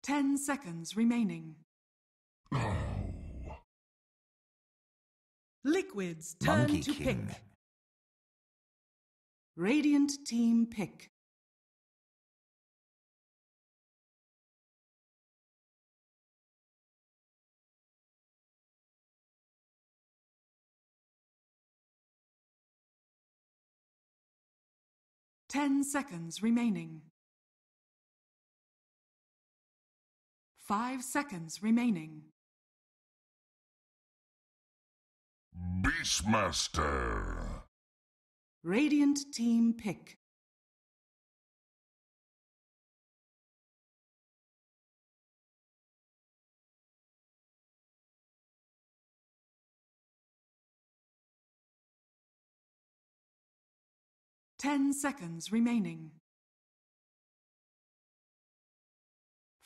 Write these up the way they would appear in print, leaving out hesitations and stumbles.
10 seconds remaining. Oh. Liquids, turn Monkey to King. pick. Radiant team pick. Ten seconds remaining. 5 seconds remaining. Beastmaster. Radiant team pick. Ten seconds remaining.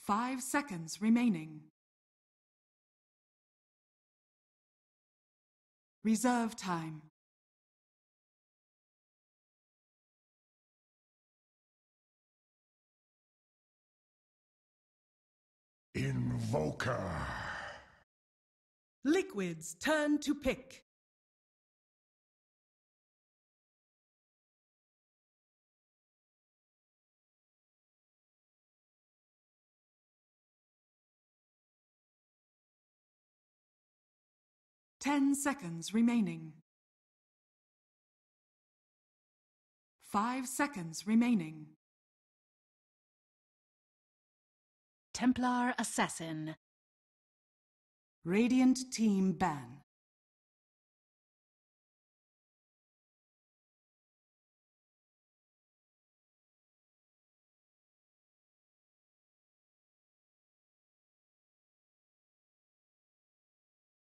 5 seconds remaining. Reserve time. Invoker. Liquids, turn to pick. Ten seconds remaining. 5 seconds remaining. Templar Assassin. Radiant team ban.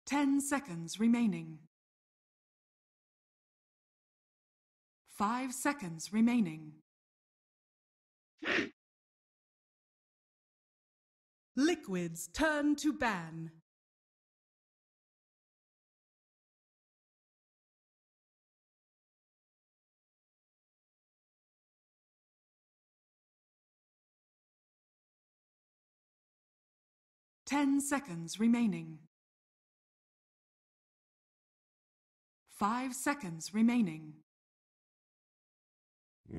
Ten seconds remaining. 5 seconds remaining. Liquids, turn to ban. Ten seconds remaining. 5 seconds remaining.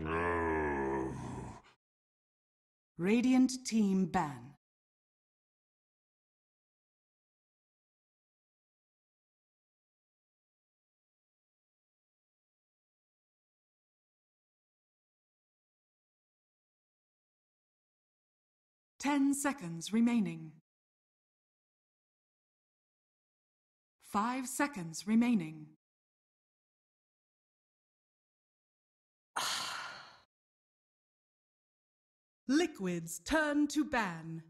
Oh. Radiant team ban. Ten seconds remaining. 5 seconds remaining. Liquids, turn to ban.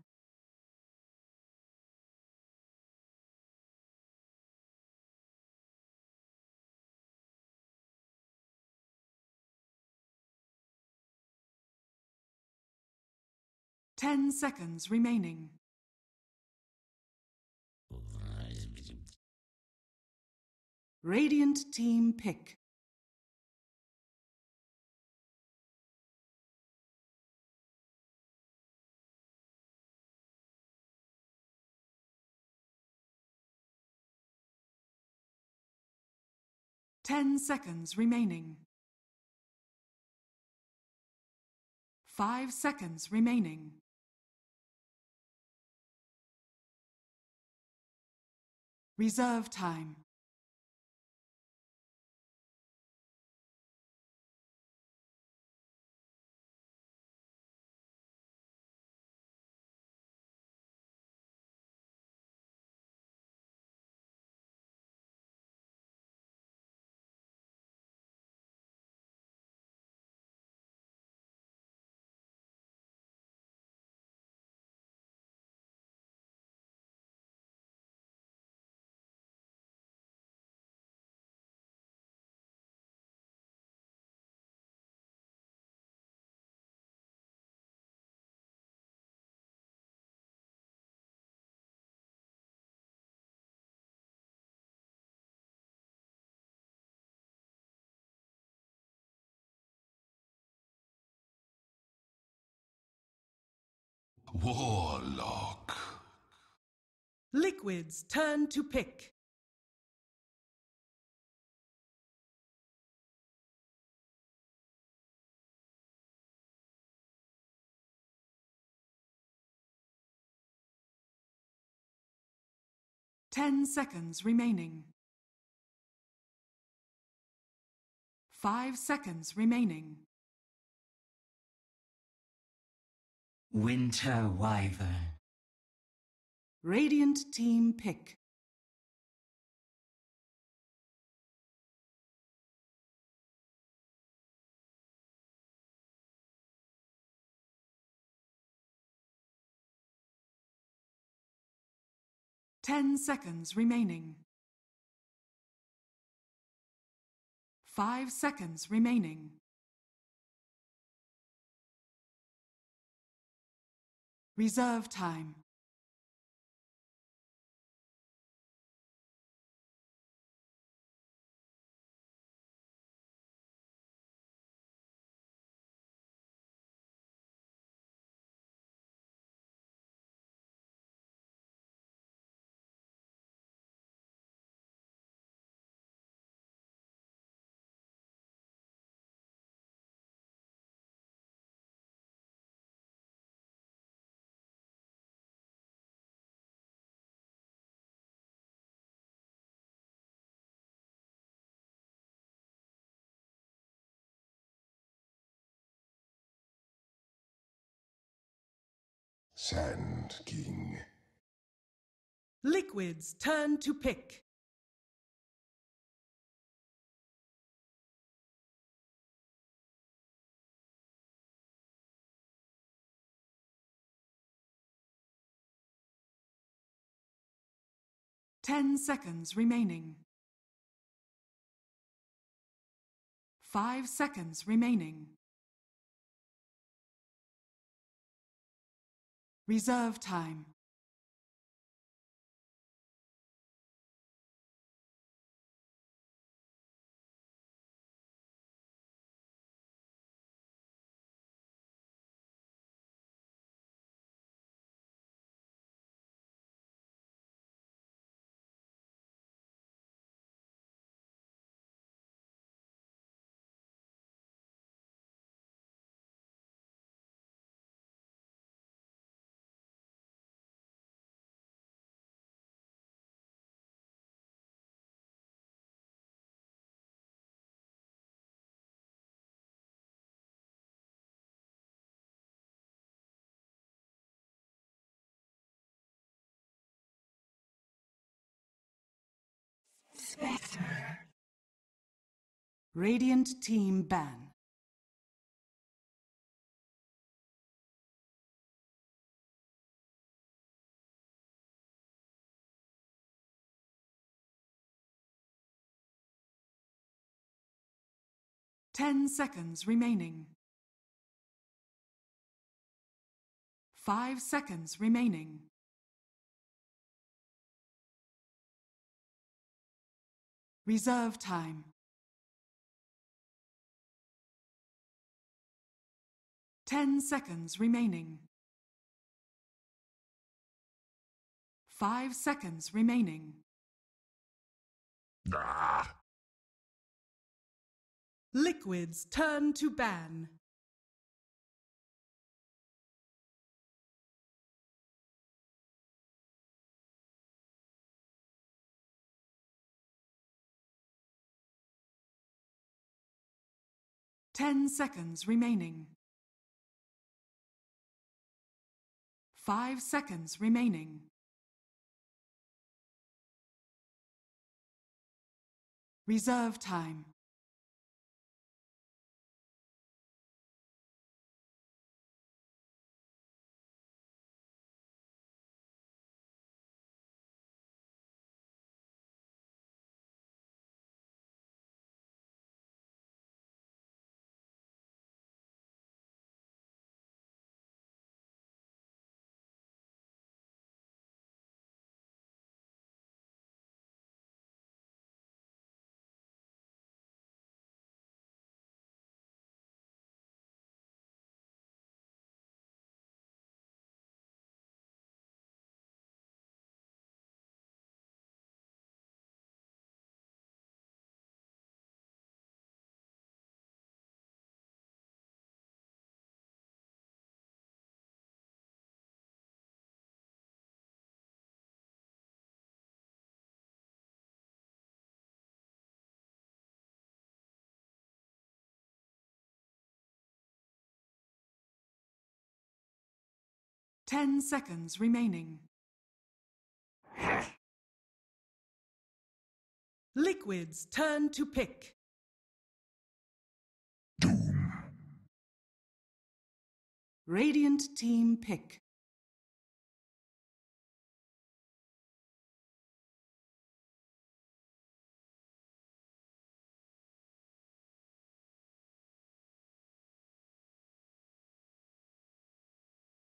Ten seconds remaining. Radiant team pick. Ten seconds remaining. 5 seconds remaining. Reserve time. Warlock. Liquid's turn to pick. Ten seconds remaining. 5 seconds remaining. Winter Wyvern. Radiant team pick. Ten seconds remaining. 5 seconds remaining. Reserve time. Sand King. Liquid's turn to pick. Ten seconds remaining. 5 seconds remaining. Reserve time. Radiant team ban. Ten seconds remaining. 5 seconds remaining. Reserve time. 10 seconds remaining. 5 seconds remaining. Ah! Liquid's turn to ban. Ten seconds remaining. 5 seconds remaining. Reserve time. 10 seconds remaining. Liquid's turn to pick. Doom. Radiant team pick.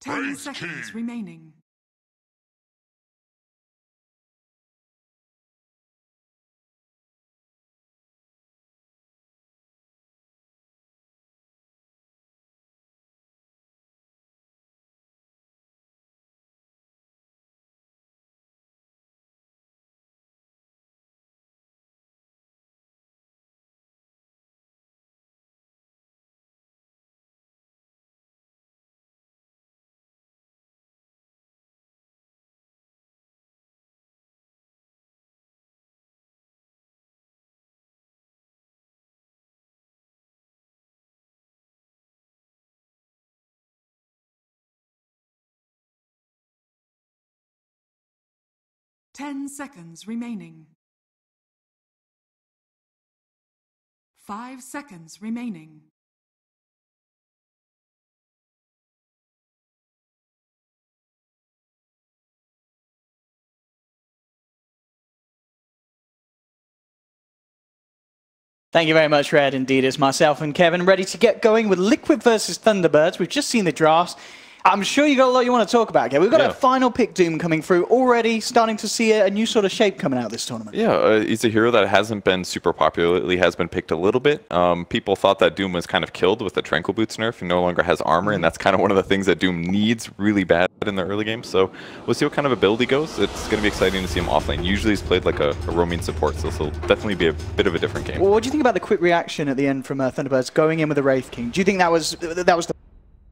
Ten Praise seconds King. remaining. Ten seconds remaining. 5 seconds remaining. Thank you very much, Red. Indeed, it's myself and Kevin ready to get going with Liquid versus Thunderbirds. We've just seen the drafts. I'm sure you got a lot you want to talk about, Kevin. We've got a final pick Doom coming through already, starting to see a new sort of shape coming out of this tournament. Yeah, he's a hero that hasn't been super popular lately, has been picked a little bit. People thought that Doom was kind of killed with the Tranquil Boots nerf. He no longer has armor, and that's kind of one of the things that Doom needs really bad in the early game. So we'll see what kind of ability he goes. It's going to be exciting to see him offlane. Usually he's played like a roaming support, so this will definitely be a bit of a different game. Well, what do you think about the quick reaction at the end from Thunderbirds going in with the Wraith King? Do you think that was the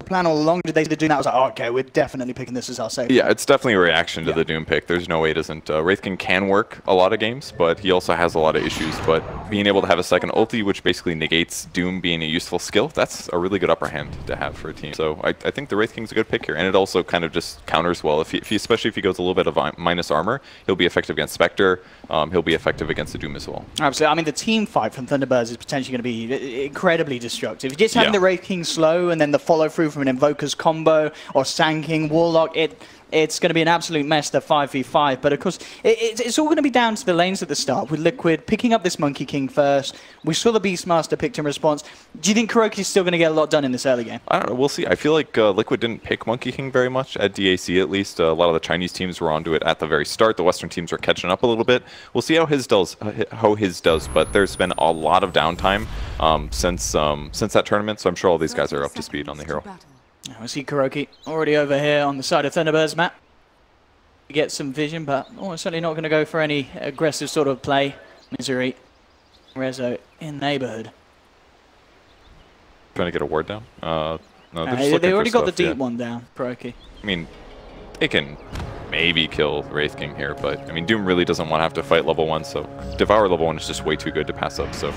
plan all along? Did they do that? Was like, oh, okay, we're definitely picking this as our safe. Yeah, it's definitely a reaction to the Doom pick. There's no way it isn't. Wraith King can work a lot of games, but he also has a lot of issues. But being able to have a second ulti, which basically negates Doom being a useful skill, that's a really good upper hand to have for a team. So I think the Wraith King's a good pick here, and it also kind of just counters well. If he especially if he goes a little bit of minus armor, he'll be effective against Spectre. He'll be effective against the Doom as well. Absolutely. I mean, the team fight from Thunderbirds is potentially going to be incredibly destructive. If you're just having the Wraith King slow and then the follow through from an Invoker's combo or Sanking Warlock, it's going to be an absolute mess, the 5v5. But of course, it's all going to be down to the lanes at the start, with Liquid picking up this Monkey King first. We saw the Beastmaster picked in response. Do you think KuroKy's still going to get a lot done in this early game? I don't know. We'll see. I feel like Liquid didn't pick Monkey King very much at DAC, at least. A lot of the Chinese teams were onto it at the very start. The Western teams were catching up a little bit. We'll see how his does. But there's been a lot of downtime since that tournament, so I'm sure all these guys are up to speed on the hero. I see KuroKy already over here on the side of Thunderbirds map. Get some vision, but certainly not going to go for any aggressive sort of play. Misery, Rezo in neighborhood. Trying to get a ward down? No, they already got the deep one down, KuroKy. I mean, they can maybe kill Wraith King here, but I mean, Doom really doesn't want to have to fight level 1, so Devour level 1 is just way too good to pass up, so...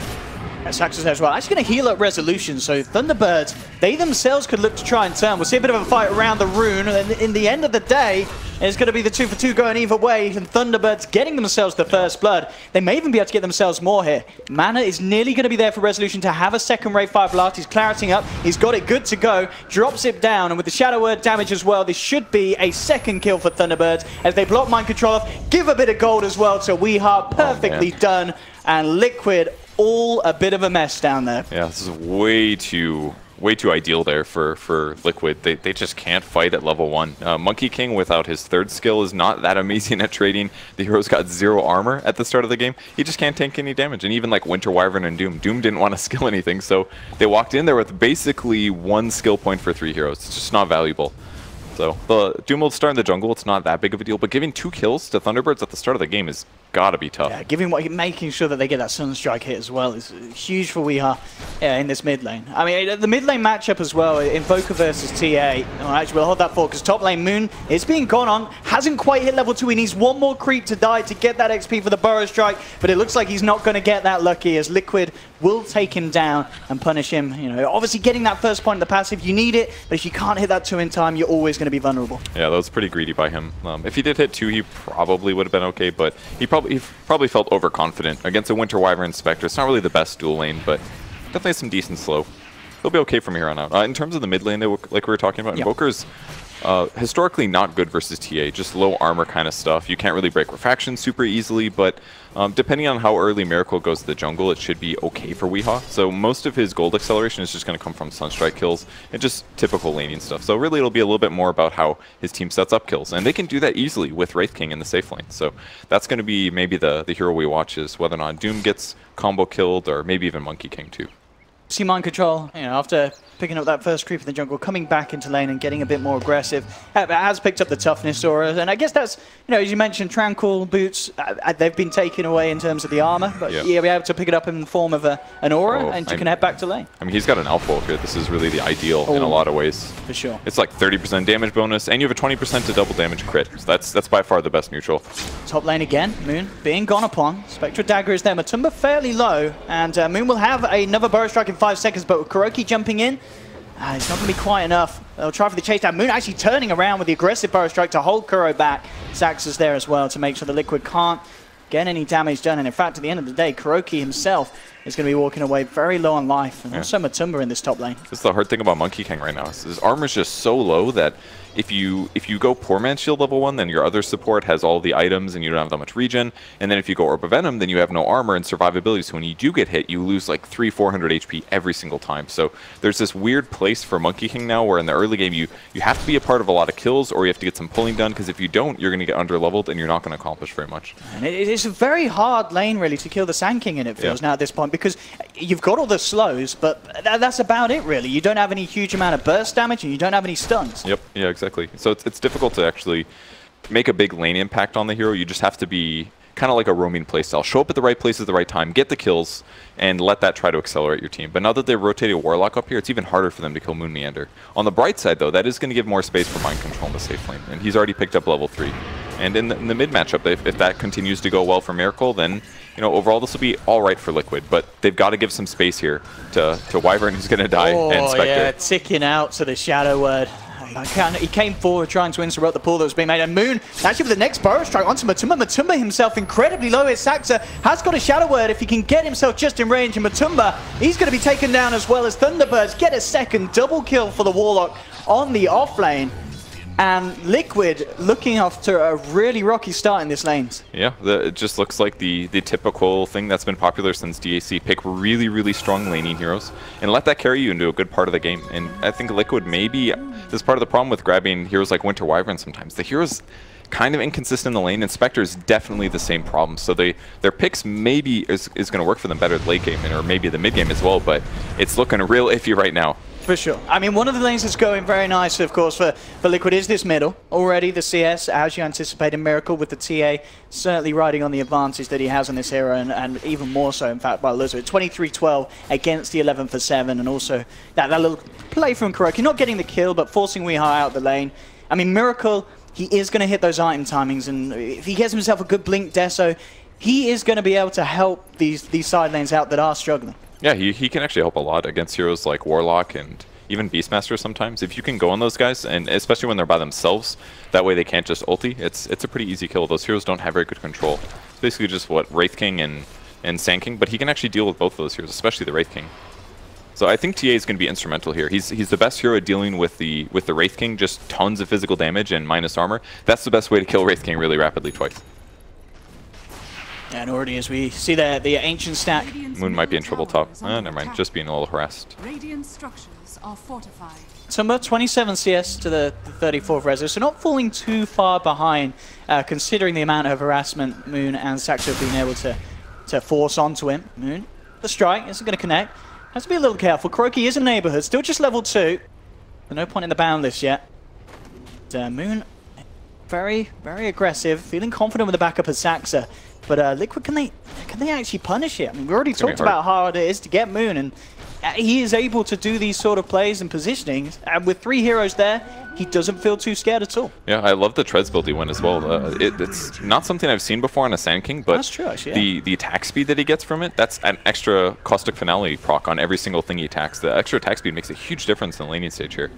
Sax is there as well. Actually going to heal up Resolution, so Thunderbirds, they themselves could look to try and turn. We'll see a bit of a fight around the rune, and in the end of the day, it's going to be the 2-for-2 going either way, and Thunderbirds getting themselves the first blood. They may even be able to get themselves more here. Mana is nearly going to be there for Resolution to have a second Wraith Fire Blast. He's clarity up, he's got it good to go, drops it down, and with the Shadow Word damage as well, this should be a second kill for Thunderbirds as they block Mind Control off, give a bit of gold as well to Weeheart, perfectly done, and Liquid all a bit of a mess down there. Yeah, this is way too ideal there for Liquid. They just can't fight at level 1. Monkey King without his third skill is not that amazing at trading. The hero's got 0 armor at the start of the game. He just can't tank any damage. And even like Winter Wyvern and Doom didn't want to skill anything, so they walked in there with basically 1 skill point for 3 heroes. It's just not valuable. So the Doom will start in the jungle. It's not that big of a deal, but giving 2 kills to Thunderbirds at the start of the game is gotta be tough. Yeah, making sure that they get that Sunstrike hit as well is huge for Weehaw in this mid lane. I mean, the mid lane matchup as well, Invoker versus TA. Oh, actually, we'll hold that for because top lane Moon is being gone on, hasn't quite hit level 2. He needs one more creep to die to get that XP for the Burrow Strike, but it looks like he's not going to get that lucky as Liquid will take him down and punish him. You know, obviously getting that first point in the passive, you need it, but if you can't hit that 2 in time, you're always going to be vulnerable. Yeah, that was pretty greedy by him. If he did hit 2, he probably would have been okay, but he probably felt overconfident against a Winter Wyvern Spectre. It's not really the best dual lane, but definitely some decent slow. He'll be okay from here on out. In terms of the mid lane, like we were talking about, Invoker's historically not good versus TA, just low armor kind of stuff. You can't really break refraction super easily, but depending on how early Miracle goes to the jungle, it should be okay for Weehaw. So most of his gold acceleration is just going to come from Sunstrike kills and just typical laning stuff. So really it'll be a little bit more about how his team sets up kills, and they can do that easily with Wraith King in the safe lane. So that's going to be maybe the hero we watch, is whether or not Doom gets combo killed, or maybe even Monkey King too. See Mind Control, you know, after picking up that first creep in the jungle, coming back into lane and getting a bit more aggressive. It has picked up the toughness aura, and I guess that's, you know, as you mentioned, Tranquil boots, they've been taken away in terms of the armor, but you'll be able to pick it up in the form of an aura, and you can head back to lane. I mean, he's got an Alpha Wolf here. This is really the ideal in a lot of ways. For sure. It's like 30% damage bonus, and you have a 20% to double damage crit. So that's by far the best neutral. Top lane again, Moon being gone upon. Spectre Dagger is there. Matumba fairly low, and Moon will have another Burrow Strike in 5 seconds, but with Kuroki jumping in, it's not going to be quite enough. They'll try for the chase down. Moon actually turning around with the aggressive Burrow Strike to hold Kuro back. Sax is there as well to make sure the Liquid can't get any damage done. And in fact, at the end of the day, Kuroki himself is going to be walking away very low on life. And also Matumba in this top lane. That's the hard thing about Monkey King right now. His armor is just so low that if you go Poor Man's Shield level 1, then your other support has all the items and you don't have that much regen. And then if you go Orb of Venom, then you have no armor and survivability. So when you do get hit, you lose like 300-400 HP every single time. So there's this weird place for Monkey King now where in the early game you have to be a part of a lot of kills, or you have to get some pulling done, because if you don't, you're going to get under-leveled and you're not going to accomplish very much. And it's a very hard lane really to kill the Sand King in, it feels now at this point, because you've got all the slows, but that's about it really. You don't have any huge amount of burst damage and you don't have any stuns. Yep, yeah, exactly. So it's difficult to actually make a big lane impact on the hero. You just have to be kind of like a roaming playstyle. Show up at the right place at the right time, get the kills, and let that try to accelerate your team. But now that they've rotated Warlock up here, it's even harder for them to kill Moon Meander. On the bright side, though, that is going to give more space for Mind Control in the safe lane, and he's already picked up level 3. And in the mid matchup, if that continues to go well for Miracle, then overall this will be all right for Liquid. But they've got to give some space here to Wyvern, who's going to die, and Spectre. Yeah, ticking out to the Shadow Word. He came forward trying to interrupt the pull that was being made, and Moon actually with the next Burrow Strike onto Matumba. Matumba himself incredibly low here. Saxa has got a Shadow Word if he can get himself just in range, and Matumba, he's going to be taken down as well as Thunderbirds get a second double kill for the Warlock on the off lane. And Liquid looking after a really rocky start in this lane. Yeah, it just looks like the typical thing that's been popular since DAC. Pick really, really strong laning heroes and let that carry you into a good part of the game. And I think Liquid maybe this is part of the problem with grabbing heroes like Winter Wyvern sometimes. The heroes kind of inconsistent in the lane, and Spectre is definitely the same problem. So their picks maybe is going to work for them better late game, or maybe the mid game as well, but it's looking real iffy right now. For sure. I mean, one of the lanes that's going very nice, of course, for Liquid is this middle. Already the CS, as you anticipated, Miracle with the TA, certainly riding on the advantage that he has on this hero, and even more so, in fact, by Lizard. 23-12 against the 11-for-7, and also that little play from Kuroki, not getting the kill, but forcing Weehaw out the lane. I mean, Miracle, he is going to hit those item timings, and if he gets himself a good Blink Deso, he is going to be able to help these side lanes out that are struggling. Yeah, he can actually help a lot against heroes like Warlock and even Beastmaster sometimes. If you can go on those guys, and especially when they're by themselves, that way they can't just ulti, it's a pretty easy kill. Those heroes don't have very good control. It's basically just Wraith King and Sand King, but he can actually deal with both of those heroes, especially the Wraith King. So I think TA is going to be instrumental here. He's the best hero at dealing with the Wraith King, just tons of physical damage and minus armor. That's the best way to kill Wraith King really rapidly twice. And already as we see the ancient stack. Moon might be in trouble top. Never mind, just being a little harassed. Radiant structures are fortified. Tumba 27 CS to the 34th Rezo, so not falling too far behind, considering the amount of harassment Moon and Saxo have been able to force onto him. Moon, the strike isn't going to connect. Has to be a little careful. Kuroki is in neighborhood, still just level 2. But no point in the Boundless yet. Moon very, very aggressive, feeling confident with the backup of Saxa. But Liquid, can they actually punish it? I mean, we already talked about how hard it is to get Moon, and he is able to do these sort of plays and positionings. And with 3 heroes there, he doesn't feel too scared at all. Yeah, I love the Treads build he went as well. It's not something I've seen before on a Sand King, but that's true, actually, the attack speed that he gets from it, that's an extra Caustic Finale proc on every single thing he attacks. The extra attack speed makes a huge difference in the laning stage here.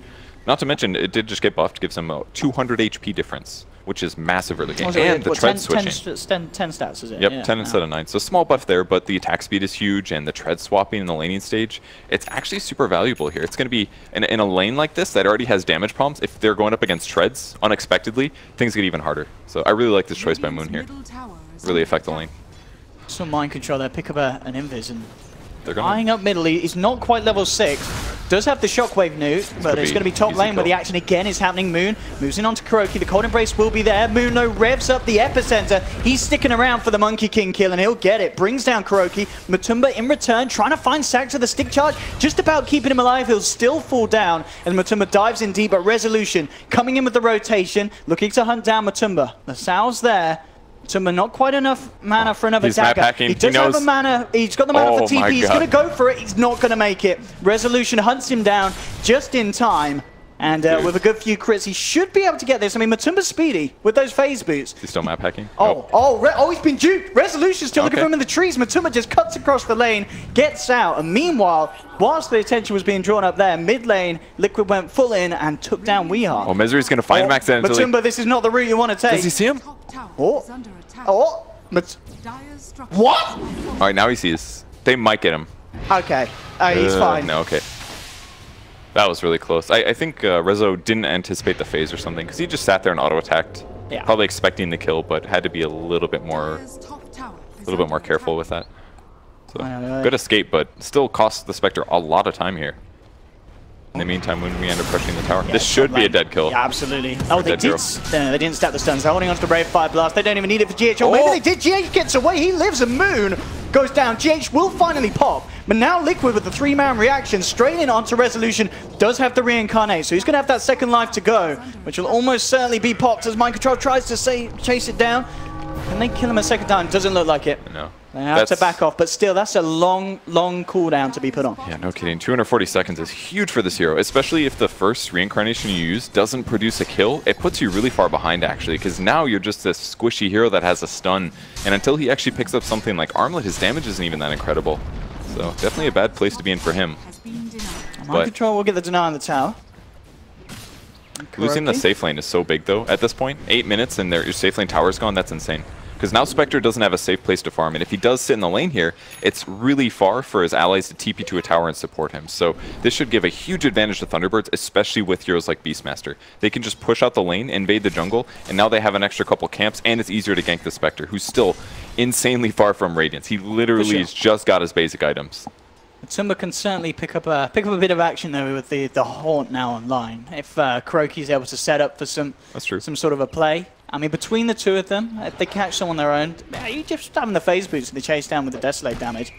Not to mention, it did just get buffed, gives him a 200 HP difference, which is massive early game. And the Tread switching. 10 stats, is it? Yep, yeah, 10 instead of 9. So small buff there, but the attack speed is huge, and the Tread swapping in the laning stage, it's actually super valuable here. It's going to be, in a lane like this that already has damage problems, if they're going up against Treads unexpectedly, things get even harder. So I really like this choice by Moon here. Really affect the lane. So mind control there, pick up an invis, and they're eyeing up middle. He's not quite level 6. Does have the shockwave nuke, but it's going to be top lane where the action again is happening. Moon moves in onto KuroKy. The Cold Embrace will be there. Moon, though, revs up the epicenter. He's sticking around for the Monkey King kill, and he'll get it. Brings down KuroKy. Matumba in return, trying to find Saxa. The stick charge, just about keeping him alive. He'll still fall down, and Matumba dives in deep, but Resolution coming in with the rotation, looking to hunt down Matumba. The Sal's there. Matumba not quite enough mana for another dagger. He does have a mana. He's got the mana for TP. He's going to go for it. He's not going to make it. Resolution hunts him down just in time. And with a good few crits, he should be able to get this. I mean, Matumba's speedy with those phase boots. He's still map hacking? He's been duped. Resolution's still looking for him in the trees. Matumba just cuts across the lane, gets out. And meanwhile, whilst the attention was being drawn up there, mid lane, Liquid went full in and took down Weehawk. Oh, Misery's going to find him accidentally. Matumba, this is not the route you want to take. Does he see him? What? All right, now he sees. They might get him. Okay. He's fine. No, okay. That was really close. I think Rezo didn't anticipate the phase or something, because he just sat there and auto-attacked. Yeah. Probably expecting the kill, but had to be a little bit more careful with that. So good escape, but still costs the Spectre a lot of time here. In the meantime, when we end up pushing the tower, this should be a dead kill. Yeah, absolutely. Oh, they didn't stack the stuns. They're holding on to the Brave Fire Blast. They don't even need it for GH. Oh, maybe they did. GH gets away. He lives, and Moon goes down. GH will finally pop. But now Liquid with the 3-man reaction straight in onto Resolution does have the reincarnate. So he's going to have that second life to go, which will almost certainly be popped as Mind Control tries to chase it down. Can they kill him a second time? Doesn't look like it. No. They have to back off, but still, that's a long, long cooldown to be put on. Yeah, no kidding. 240 seconds is huge for this hero, especially if the first reincarnation you use doesn't produce a kill. It puts you really far behind, actually, because now you're just this squishy hero that has a stun, and until he actually picks up something like Armlet, his damage isn't even that incredible. So definitely a bad place to be in for him. Mind Control will get the deny on the tower. Losing the safe lane is so big, though, at this point. 8 minutes and your safe lane tower's gone, that's insane. Because now Spectre doesn't have a safe place to farm, and if he does sit in the lane here, it's really far for his allies to TP to a tower and support him. So this should give a huge advantage to Thunderbirds, especially with heroes like Beastmaster. They can just push out the lane, invade the jungle, and now they have an extra couple camps, and it's easier to gank the Spectre, who's still insanely far from Radiance. He literally has just got his basic items. Matumba can certainly pick up a bit of action though with the Haunt now online. If KuroKy's able to set up for some sort of a play. I mean, between the two of them, if they catch someone on their own, you just have them the phase boots and the chase down with the Desolate damage.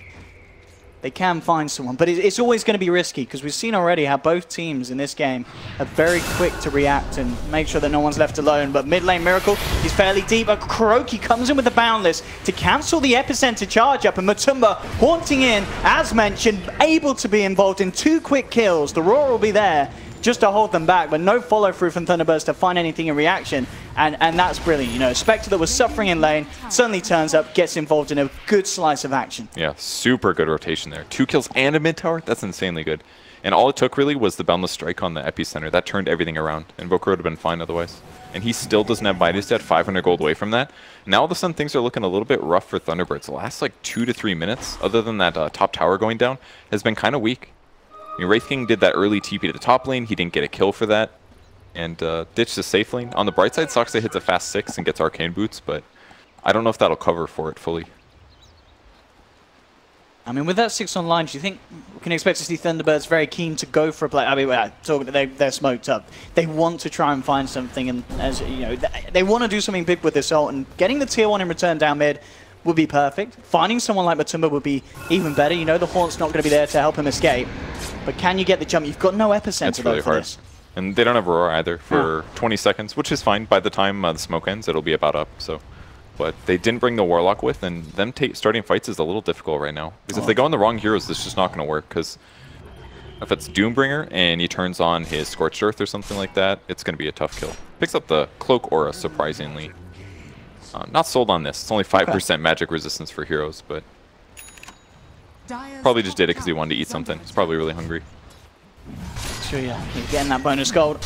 They can find someone, but it's always going to be risky because we've seen already how both teams in this game are very quick to react and make sure that no one's left alone. But mid lane Miracle, he's fairly deep. KuroKy comes in with the Boundless to cancel the Epicenter charge up, and Matumba haunting in, as mentioned, able to be involved in 2 quick kills. The Roar will be there just to hold them back, but no follow through from Thunderbirds to find anything in reaction. And that's brilliant. You know, Spectre that was suffering in lane suddenly turns up, gets involved in a good slice of action. Yeah, super good rotation there. 2 kills and a mid tower. That's insanely good. And all it took really was the Boundless Strike on the Epicenter. That turned everything around. Invoker would have been fine otherwise. And he still doesn't have Midas yet, 500 gold away from that. Now all of a sudden things are looking a little bit rough for Thunderbirds. The last like 2 to 3 minutes, other than that top tower going down, has been kind of weak. I mean, Wraith King did that early TP to the top lane. He didn't get a kill for that. And ditched the safe lane. On the bright side, Saxa hits a fast 6 and gets Arcane Boots, but I don't know if that'll cover for it fully. I mean, with that 6 online, do you think we can expect to see Thunderbirds very keen to go for a play? I mean, they're smoked up. They want to try and find something, and as you know, they want to do something big with this ult, and getting the tier 1 in return down mid would be perfect. Finding someone like Matumba would be even better. You know the Haunt's not going to be there to help him escape, but can you get the jump? You've got no Epicenter though for this. And they don't have Aurora either for 20 seconds, which is fine. By the time the smoke ends, it'll be about up. So, but they didn't bring the Warlock with, and them starting fights is a little difficult right now. Because if they go on the wrong heroes, it's just not going to work. Because if it's Doombringer and he turns on his Scorched Earth or something like that, it's going to be a tough kill. Picks up the Cloak Aura, surprisingly. Not sold on this. It's only 5% magic resistance for heroes, but probably just did it because he wanted to eat something. He's probably really hungry. Sure, yeah. He's getting that bonus gold.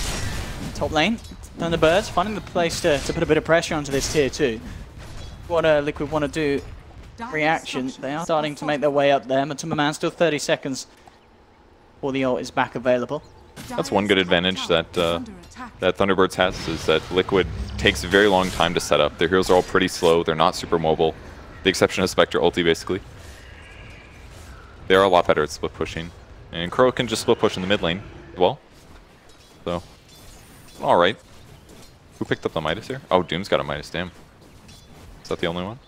Top lane, Thunderbirds finding the place to put a bit of pressure onto this tier 2. What Liquid want to do, reaction, they are starting to make their way up there. Matuma Man still 30 seconds before the ult is back available. That's one good advantage that that Thunderbirds has, is that Liquid takes a very long time to set up. Their heroes are all pretty slow, they're not super mobile. The exception of Spectre ulti, basically. They are a lot better at split pushing. And Crow can just split push in the mid lane as well. So, alright. Who picked up the Midas here? Oh, Doom's got a Midas, damn. Is that the only one?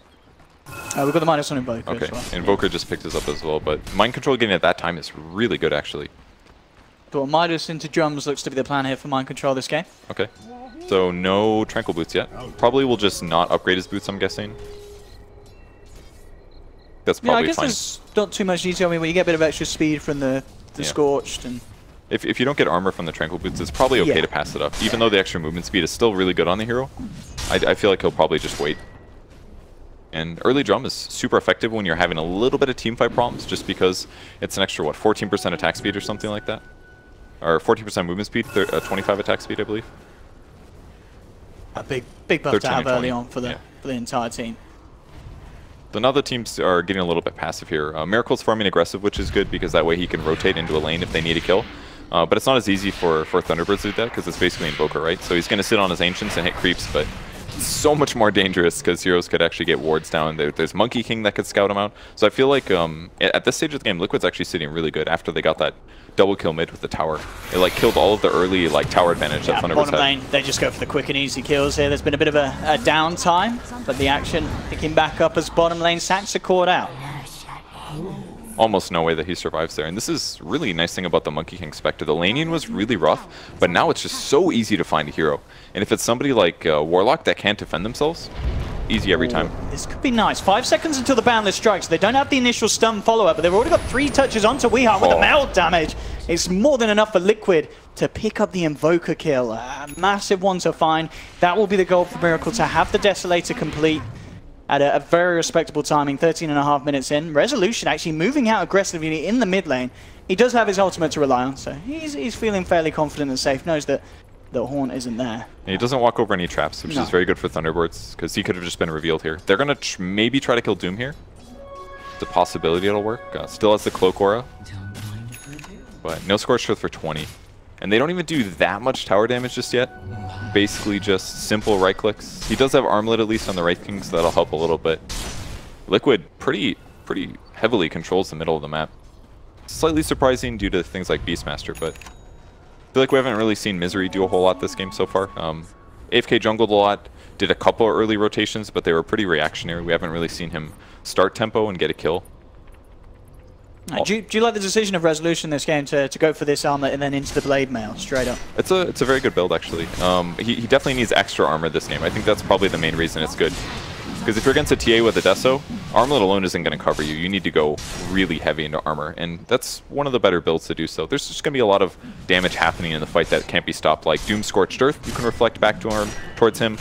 We've got the Midas on Invoker okay, as well. Invoker just picked us up as well, but Mind Control getting at that time is really good, actually. So Midas into drums looks to be the plan here for Mind Control this game. Okay. So no Tranquil Boots yet. Probably will just not upgrade his boots, I'm guessing. That's probably I guess fine. there's not too much detail. I mean, when you get a bit of extra speed from the Scorched and... If you don't get armor from the Tranquil Boots, it's probably okay to pass it up. Even though the extra movement speed is still really good on the hero, I feel like he'll probably just wait. And early drum is super effective when you're having a little bit of teamfight problems, just because it's an extra, what, 14% attack speed or something like that? Or 14% movement speed, 25 attack speed, I believe. A big buff to have early on for the entire team. So now the teams are getting a little bit passive here. Miracle's farming aggressive, which is good because that way he can rotate into a lane if they need a kill. But it's not as easy for Thunderbirds to do that because it's basically Invoker, right? So he's going to sit on his Ancients and hit creeps, but it's so much more dangerous because heroes could actually get wards down. There's Monkey King that could scout him out. So I feel like at this stage of the game, Liquid's actually sitting really good after they got that double kill mid with the tower. It like killed all of the early like tower advantage that Thunderbirds bottom lane, they just go for the quick and easy kills here. There's been a bit of a downtime, but the action picking back up as bottom lane Sacks are caught out. Almost no way that he survives there. And this is really a nice thing about the Monkey King Spectre. The laning was really rough, but now it's just so easy to find a hero. And if it's somebody like Warlock that can't defend themselves, easy every time. This could be nice. 5 seconds until the Boundless strikes. They don't have the initial stun follow-up, but they've already got 3 touches onto Weeheart with the meld damage. It's more than enough for Liquid to pick up the Invoker kill. A massive one to find. That will be the goal for Miracle, to have the Desolator complete at a very respectable timing, 13.5 minutes in. Resolution actually moving out aggressively in the mid lane. He does have his ultimate to rely on, so he's feeling fairly confident and safe. Knows that the Horn isn't there. And he doesn't walk over any traps, which is very good for Thunderbirds, because he could have just been revealed here. They're going to maybe try to kill Doom here. It's a possibility it'll work. Still has the Cloak Aura, but no Scorched Earth for 20. And they don't even do that much tower damage just yet. Basically just simple right clicks. He does have Armlet at least on the Wraith King, so that'll help a little bit. Liquid pretty heavily controls the middle of the map. Slightly surprising due to things like Beastmaster, but I feel like we haven't really seen Misery do a whole lot this game so far. AFK jungled a lot, did a couple early rotations, but they were pretty reactionary. We haven't really seen him start tempo and get a kill. Do you like the decision of Resolution in this game to go for this armlet and then into the Blade Mail straight up? It's a very good build, actually. He definitely needs extra armor this game. I think that's probably the main reason it's good. Because if you're against a TA with a Deso, Armlet alone isn't going to cover you. You need to go really heavy into armor, and that's one of the better builds to do so. There's just going to be a lot of damage happening in the fight that can't be stopped, like Doom Scorched Earth. You can reflect back towards him.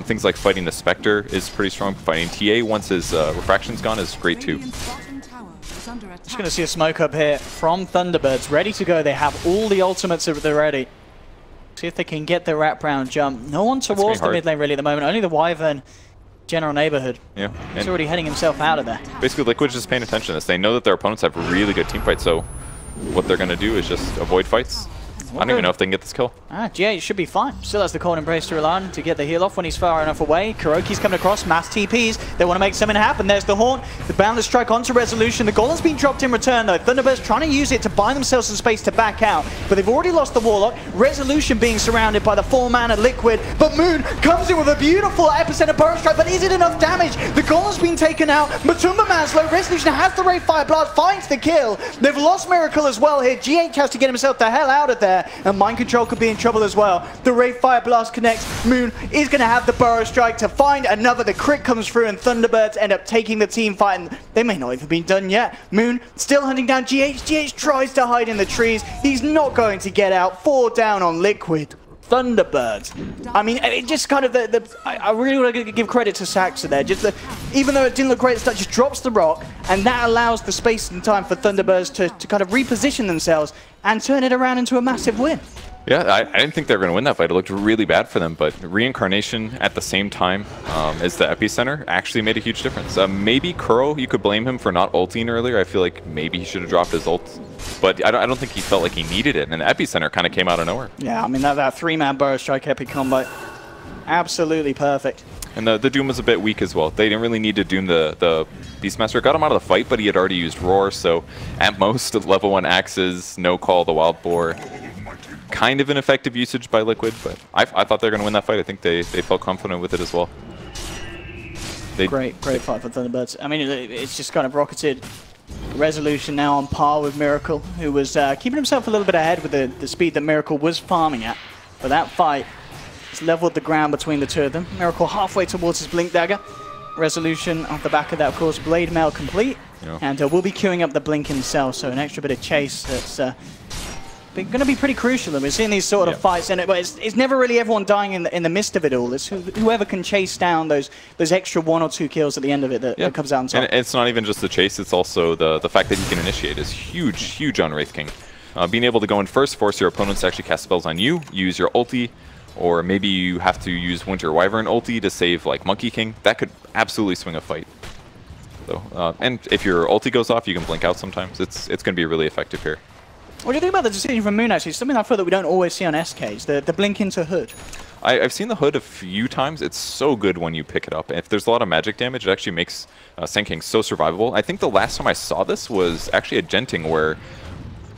Things like fighting the Spectre is pretty strong. Fighting TA once his refraction's gone is great too. Just going to see a smoke up here from Thunderbirds, ready to go. They have all the ultimates at the ready. See if they can get the wraparound jump. No one towards the mid lane really at the moment. Only the Wyvern general neighborhood. Yeah. He's already heading himself out of there. Basically, Liquid's just paying attention to this. They know that their opponents have really good team fights, so what they're going to do is just avoid fights. I don't even know if they can get this kill. GA should be fine. Still has the Cold Embrace to rely on to get the heal off when he's far enough away. Kuroki's coming across, mass TPs. They want to make something happen. There's the Haunt. The Boundless strike onto Resolution. The Golem's been dropped in return, though. Thunderbirds trying to use it to buy themselves some space to back out. But they've already lost the Warlock. Resolution being surrounded by the 4-mana Liquid. But Moon comes in with a beautiful epicenter burst strike. But is it enough damage? The Golem's been taken out. Matuma Man's low. Resolution has the Wraith Fire Blast, finds the kill. They've lost Miracle as well here. GH has to get himself the hell out of there. there, and Mind Control could be in trouble as well. The Wraith Fire Blast connects. Moon is going to have the Burrow Strike to find another. The crit comes through, and Thunderbirds end up taking the team fight, and they may not even be done yet. Moon still hunting down GH. GH tries to hide in the trees. He's not going to get out. 4 down on Liquid. Thunderbirds. I mean, it just kind of I really want to give credit to Saxa there. Just even though it didn't look great at the start, just drops the rock, and that allows the space and time for Thunderbirds to kind of reposition themselves and turn it around into a massive win. Yeah, I didn't think they were going to win that fight. It looked really bad for them, but Reincarnation at the same time as the epicenter actually made a huge difference. Maybe Kuro, you could blame him for not ulting earlier. I feel like maybe he should have dropped his ult, but I don't think he felt like he needed it, and the epicenter kind of came out of nowhere. Yeah, I mean, that 3-man Burrow Strike epic combo, absolutely perfect. And the Doom was a bit weak as well. They didn't really need to Doom the Beastmaster. Got him out of the fight, but he had already used Roar, so at most, level 1 axes, no call the Wild Boar. Kind of an effective usage by Liquid, but I thought they were going to win that fight. I think they felt confident with it as well. Great fight for Thunderbirds. I mean, it's just kind of rocketed. Resolution now on par with Miracle, who was keeping himself a little bit ahead with the speed that Miracle was farming at. But that fight has leveled the ground between the two of them. Miracle halfway towards his Blink Dagger. Resolution off the back of that, of course, Blade Mail complete. Yeah. And we'll be queuing up the Blink himself, so an extra bit of chase that's going to be pretty crucial. And we're seeing these sort of fights, and it's never really everyone dying in the midst of it all. It's whoever can chase down those extra 1 or 2 kills at the end of it that comes out on top. And it's not even just the chase, it's also the fact that he can initiate is huge on Wraith King. Being able to go in first, force your opponents to actually cast spells on you, use your ulti, or maybe you have to use Winter Wyvern ulti to save like Monkey King. That could absolutely swing a fight. So, and if your ulti goes off, you can blink out sometimes. It's going to be really effective here. What do you think about the decision from Moon, actually? Something I feel that we don't always see on SKs, the blink into Hood. I've seen the Hood a few times. It's so good when you pick it up. If there's a lot of magic damage, it actually makes Sand King so survivable. I think the last time I saw this was actually a Genting where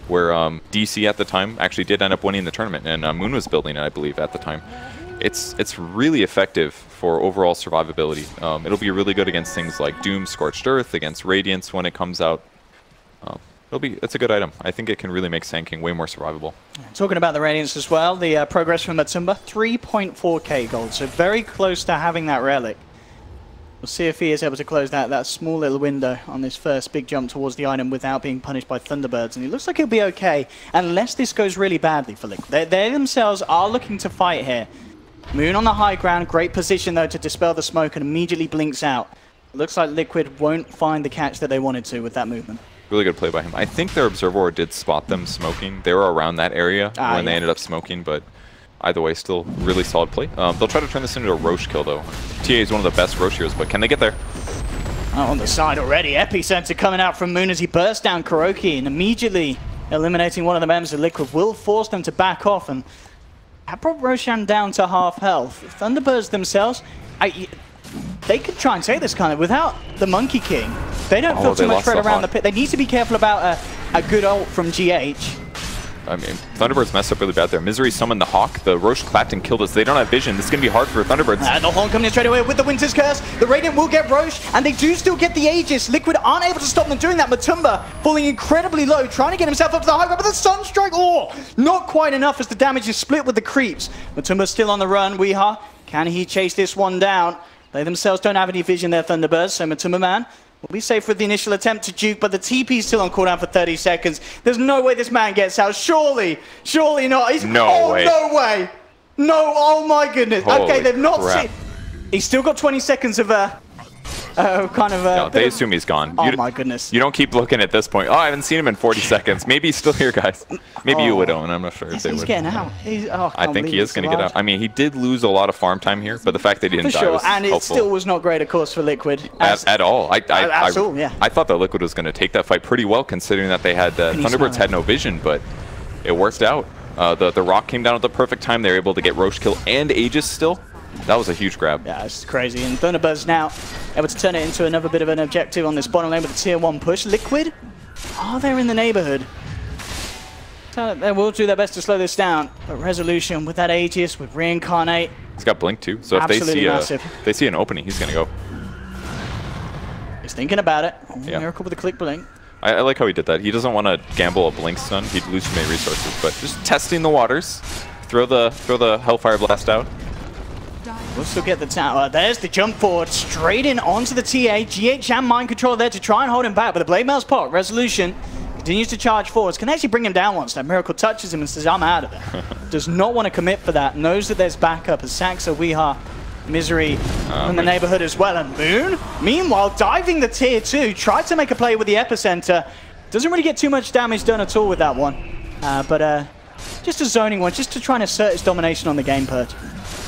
DC at the time actually did end up winning the tournament, and Moon was building it, I believe, at the time. It's really effective for overall survivability. It'll be really good against things like Doom, Scorched Earth, against Radiance when it comes out. It's a good item. I think it can really make Sand King way more survivable. Talking about the Radiance as well, the progress from Matumba, 3.4k gold, so very close to having that relic. We'll see if he is able to close that small little window on this first big jump towards the item without being punished by Thunderbirds. And he looks like he'll be okay, unless this goes really badly for Liquid. They themselves are looking to fight here. Moon on the high ground, great position though to dispel the smoke and immediately blinks out. Looks like Liquid won't find the catch that they wanted to with that movement. Really good play by him. I think their Observer did spot them smoking. They were around that area when they ended up smoking, but either way, still really solid play. They'll try to turn this into a Roche kill, though. TA is one of the best Roche heroes, but can they get there? On the side already, Epicenter coming out from Moon as he bursts down Kuroki and immediately eliminating one of the members of Liquid will force them to back off, and that brought Roshan down to half health. Thunderbirds themselves, they could try and take this kind of without the Monkey King. They don't feel too much threat around the pit. They need to be careful about a good ult from GH. I mean, Thunderbirds messed up really bad there. Misery summoned the Hawk. The Roche clapped and killed us. They don't have vision. This is going to be hard for Thunderbirds. The Horn coming in straight away with the Winter's Curse. The Radiant will get Roche, and they do still get the Aegis. Liquid aren't able to stop them doing that. Matumba falling incredibly low, trying to get himself up to the high ground, but the Sunstrike, not quite enough as the damage is split with the creeps. Matumba's still on the run. Weeha, can he chase this one down? They themselves don't have any vision there, Thunderbirds, so Matumba Man will be safe with the initial attempt to juke, but the TP's still on cooldown for 30 seconds. There's no way this man gets out. Surely not. No way. No way. No, oh my goodness. Holy okay, they've not crap. seen. He's still got 20 seconds of No, they assume he's gone. Oh my goodness. You don't keep looking at this point. Oh, I haven't seen him in 40 seconds. Maybe he's still here, guys. Maybe you would, Owen. I'm not sure if they would. He's getting out. I think he is going to get out. I mean, he did lose a lot of farm time here, but the fact that he didn't die was and it helpful. still was not great, of course, for Liquid. At all. I thought that Liquid was going to take that fight pretty well, considering that they had Thunderbirds had no vision, but it worked out. The Rock came down at the perfect time. They were able to get Roche kill and Aegis still. That was a huge grab. Yeah, it's crazy. And Thunderbirds now able to turn it into another bit of an objective on this bottom lane with a tier 1 push. Liquid, they're in the neighborhood. So they will do their best to slow this down. But Resolution with that Aegis, with Reincarnate. He's got Blink too, so if they see an opening, he's going to go. He's thinking about it. Miracle with a click Blink. I like how he did that. He doesn't want to gamble a blink stun. He'd lose too many resources, but just testing the waters. Throw the Hellfire Blast out. We'll still get the tower. There's the jump forward, straight in onto the TA. GH and Mind Control there to try and hold him back, but the Blade Mail's pot. Resolution continues to charge forwards. Can actually bring him down once. That Miracle touches him and says, I'm out of there. Does not want to commit for that. Knows that there's backup as Saxa, Weeha, Misery in the neighborhood as well. And Moon, meanwhile, diving the tier 2. Tried to make a play with the Epicenter. Doesn't really get too much damage done at all with that one. But just a zoning one, just to try and assert his domination on the game, Purge.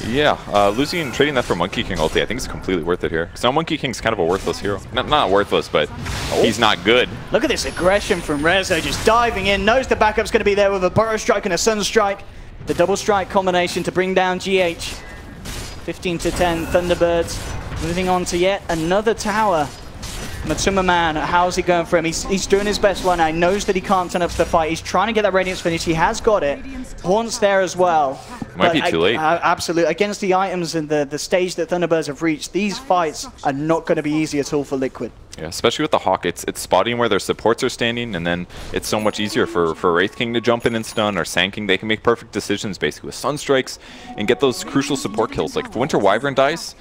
Yeah, losing and trading that for Monkey King ulti, I think is completely worth it here. Because now Monkey King's kind of a worthless hero. Not worthless, but he's not good. Look at this aggression from Rezo, just diving in. Knows the backup's going to be there with a Burrow Strike and a Sun Strike. The double strike combination to bring down GH. 15 to 10, Thunderbirds moving on to yet another tower. Matsuma Man, how's he going for him? He's doing his best right now. He knows that he can't turn up to the fight. He's trying to get that Radiance finish. He has got it. Haunts there as well. Might be too late. Absolutely. Against the items and the stage that Thunderbirds have reached, these fights are not going to be easy at all for Liquid. Yeah, especially with the Hawk. It's spotting where their supports are standing, and then it's so much easier for Wraith King to jump in and stun, or Sand King. They can make perfect decisions basically with Sun Strikes and get those crucial support kills. Like if Winter Wyvern dies,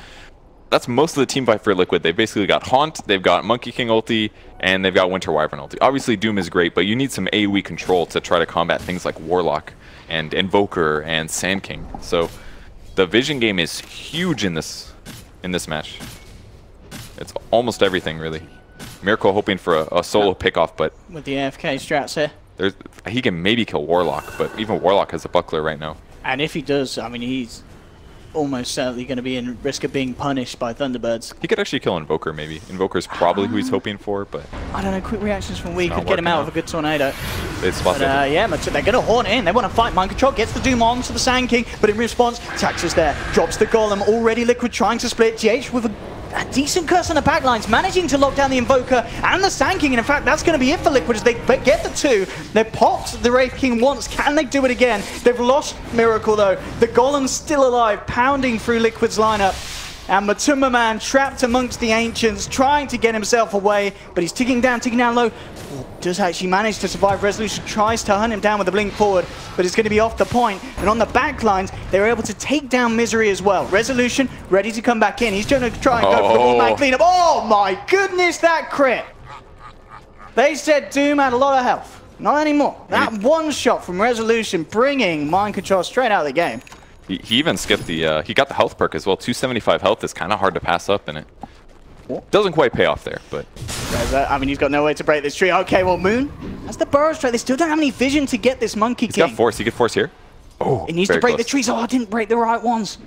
that's most of the team fight for Liquid. They've basically got Haunt, they've got Monkey King ulti, and they've got Winter Wyvern ulti. Obviously Doom is great, but you need some AoE control to try to combat things like Warlock and Invoker and Sand King. So the vision game is huge in this match. It's almost everything, really. Miracle hoping for a solo pickoff, but with the AFK strats here, he can maybe kill Warlock, but even Warlock has a buckler right now. And if he does, I mean, he's almost certainly going to be in risk of being punished by Thunderbirds. He could actually kill Invoker, maybe. Invoker's probably who he's hoping for, but I don't know. Quick reactions from Wee could get him out with a good tornado. They'd spot that. Yeah, but they're going to haunt in. They want to fight. Mind Control gets the Doom on to the Sand King, but in response, Taxus there. Drops the Golem. Already Liquid trying to split. GH with a decent curse on the backlines, managing to lock down the Invoker and the Sand King. And in fact, that's going to be it for Liquid as they get the 2. They popped the Wraith King once. Can they do it again? They've lost Miracle though. The Golem's still alive, pounding through Liquid's lineup. And Matumba Man trapped amongst the Ancients, trying to get himself away, but he's ticking down low. Does actually manage to survive. Resolution tries to hunt him down with a blink forward, but it's going to be off the point. And on the back lines, they were able to take down Misery as well. Resolution ready to come back in. He's going to try and go for the full-man cleanup. Oh my goodness, that crit! They said Doom had a lot of health. Not anymore. That one shot from Resolution bringing Mind Control straight out of the game. He even skipped the, he got the health perk as well. 275 health is kind of hard to pass up, and it doesn't quite pay off there, but... I mean, he's got no way to break this tree. Okay, well, Moon, that's the Burrow Strike. They still don't have any vision to get this Monkey King. He's got force. He could force here. Oh, it needs to break the trees. Oh, I didn't break the right ones.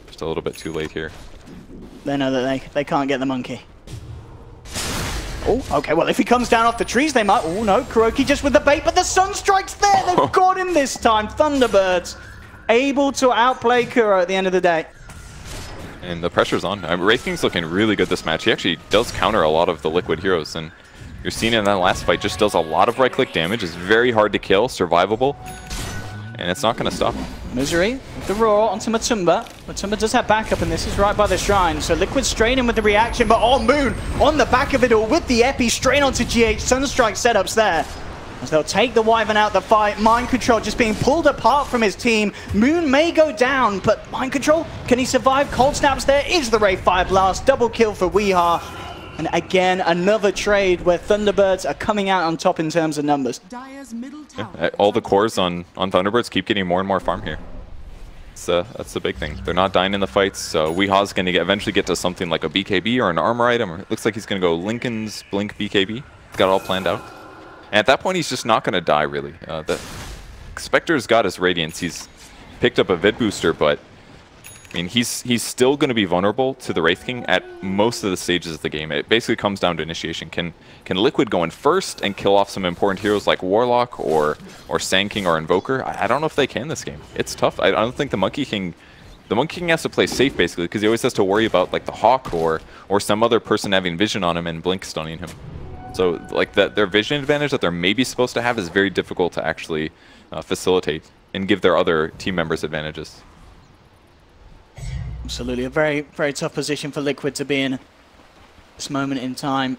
Just a little bit too late here. They know that they can't get the Monkey. Oh, okay, well, if he comes down off the trees, they might... Oh, no, Kuroki just with the bait, but the Sun Strike's there. They've got him this time. Thunderbirds able to outplay Kuro at the end of the day. And the pressure's on. Wraith King's looking really good this match. He actually does counter a lot of the Liquid heroes, and you're seeing in that last fight, just does a lot of right-click damage. It's very hard to kill, survivable, and it's not going to stop him. Misery with the roar onto Matumba. Matumba does have backup, and this is right by the shrine. So Liquid straight in with the reaction, but oh, Moon on the back of it all with the Epi straight onto GH. Sunstrike setups there. As they'll take the Wyvern out the fight. Mind Control just being pulled apart from his team. Moon may go down, but Mind Control, can he survive? Cold Snaps there is the Wraith Fire Blast. Double kill for Weeha. And again, another trade where Thunderbirds are coming out on top in terms of numbers. Yeah, all the cores on Thunderbirds keep getting more and more farm here. That's the big thing. They're not dying in the fights, so Weeha's going to eventually get to something like a BKB or an armor item. Or it looks like he's going to go Lincoln's Blink BKB. He's got it all planned out. And at that point, he's just not going to die, really. The Spectre's got his Radiance. He's picked up a Vid Booster, but I mean, he's still going to be vulnerable to the Wraith King at most of the stages of the game. It basically comes down to initiation. Can Liquid go in first and kill off some important heroes like Warlock or Sand King or Invoker? I don't know if they can this game. It's tough. I don't think the Monkey King has to play safe, basically, because he always has to worry about like the Hawk or some other person having vision on him and blink stunning him. So like their vision advantage that they're maybe supposed to have is very difficult to actually facilitate and give their other team members advantages. Absolutely, a very, very tough position for Liquid to be in this moment in time.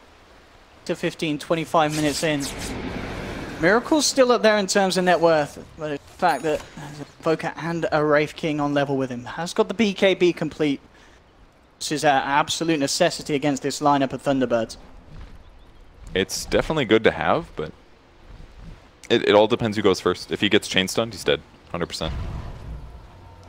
to 15, 25 minutes in. Miracle's still up there in terms of net worth, but the fact that there's a Voca and a Wraith King on level with him has got the BKB complete. This is an absolute necessity against this lineup of Thunderbirds. It's definitely good to have, but it all depends who goes first. If he gets chain stunned, he's dead, 100%.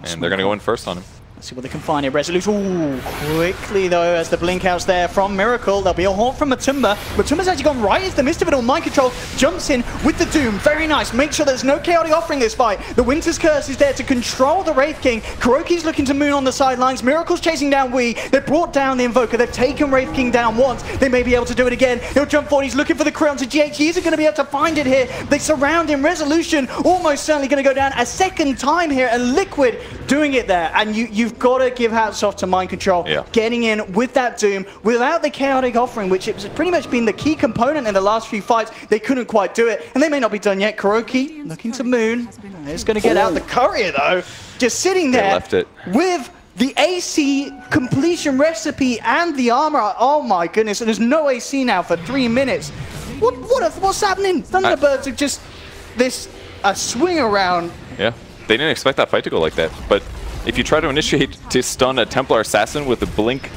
And they're going to go in first on him. Let's see what they can find here. Resolution. Ooh, quickly though, as the blink outs there from Miracle. There'll be a haunt from Matumba. Matumba's actually gone right into the midst of it all. Mind Control jumps in with the Doom. Very nice. Make sure there's no chaotic offering this fight. The Winter's Curse is there to control the Wraith King. Kuroki's looking to moon on the sidelines. Miracle's chasing down Wii. They've brought down the Invoker. They've taken Wraith King down once. They may be able to do it again. He'll jump forward. He's looking for the crit onto GH. He isn't going to be able to find it here. They surround him. Resolution almost certainly going to go down a second time here. And Liquid doing it there. And you've got to give hats off to Mind Control, getting in with that Doom without the chaotic offering, which has pretty much been the key component in the last few fights. They couldn't quite do it, and they may not be done yet. Kuroki looking to moon. It's going to get out the courier though, just sitting there left it with the AC completion recipe and the armor. Oh my goodness, and there's no AC now for 3 minutes. What's happening? Thunderbirds are just a swing around. Yeah, they didn't expect that fight to go like that, but if you try to initiate to stun a Templar Assassin with a blink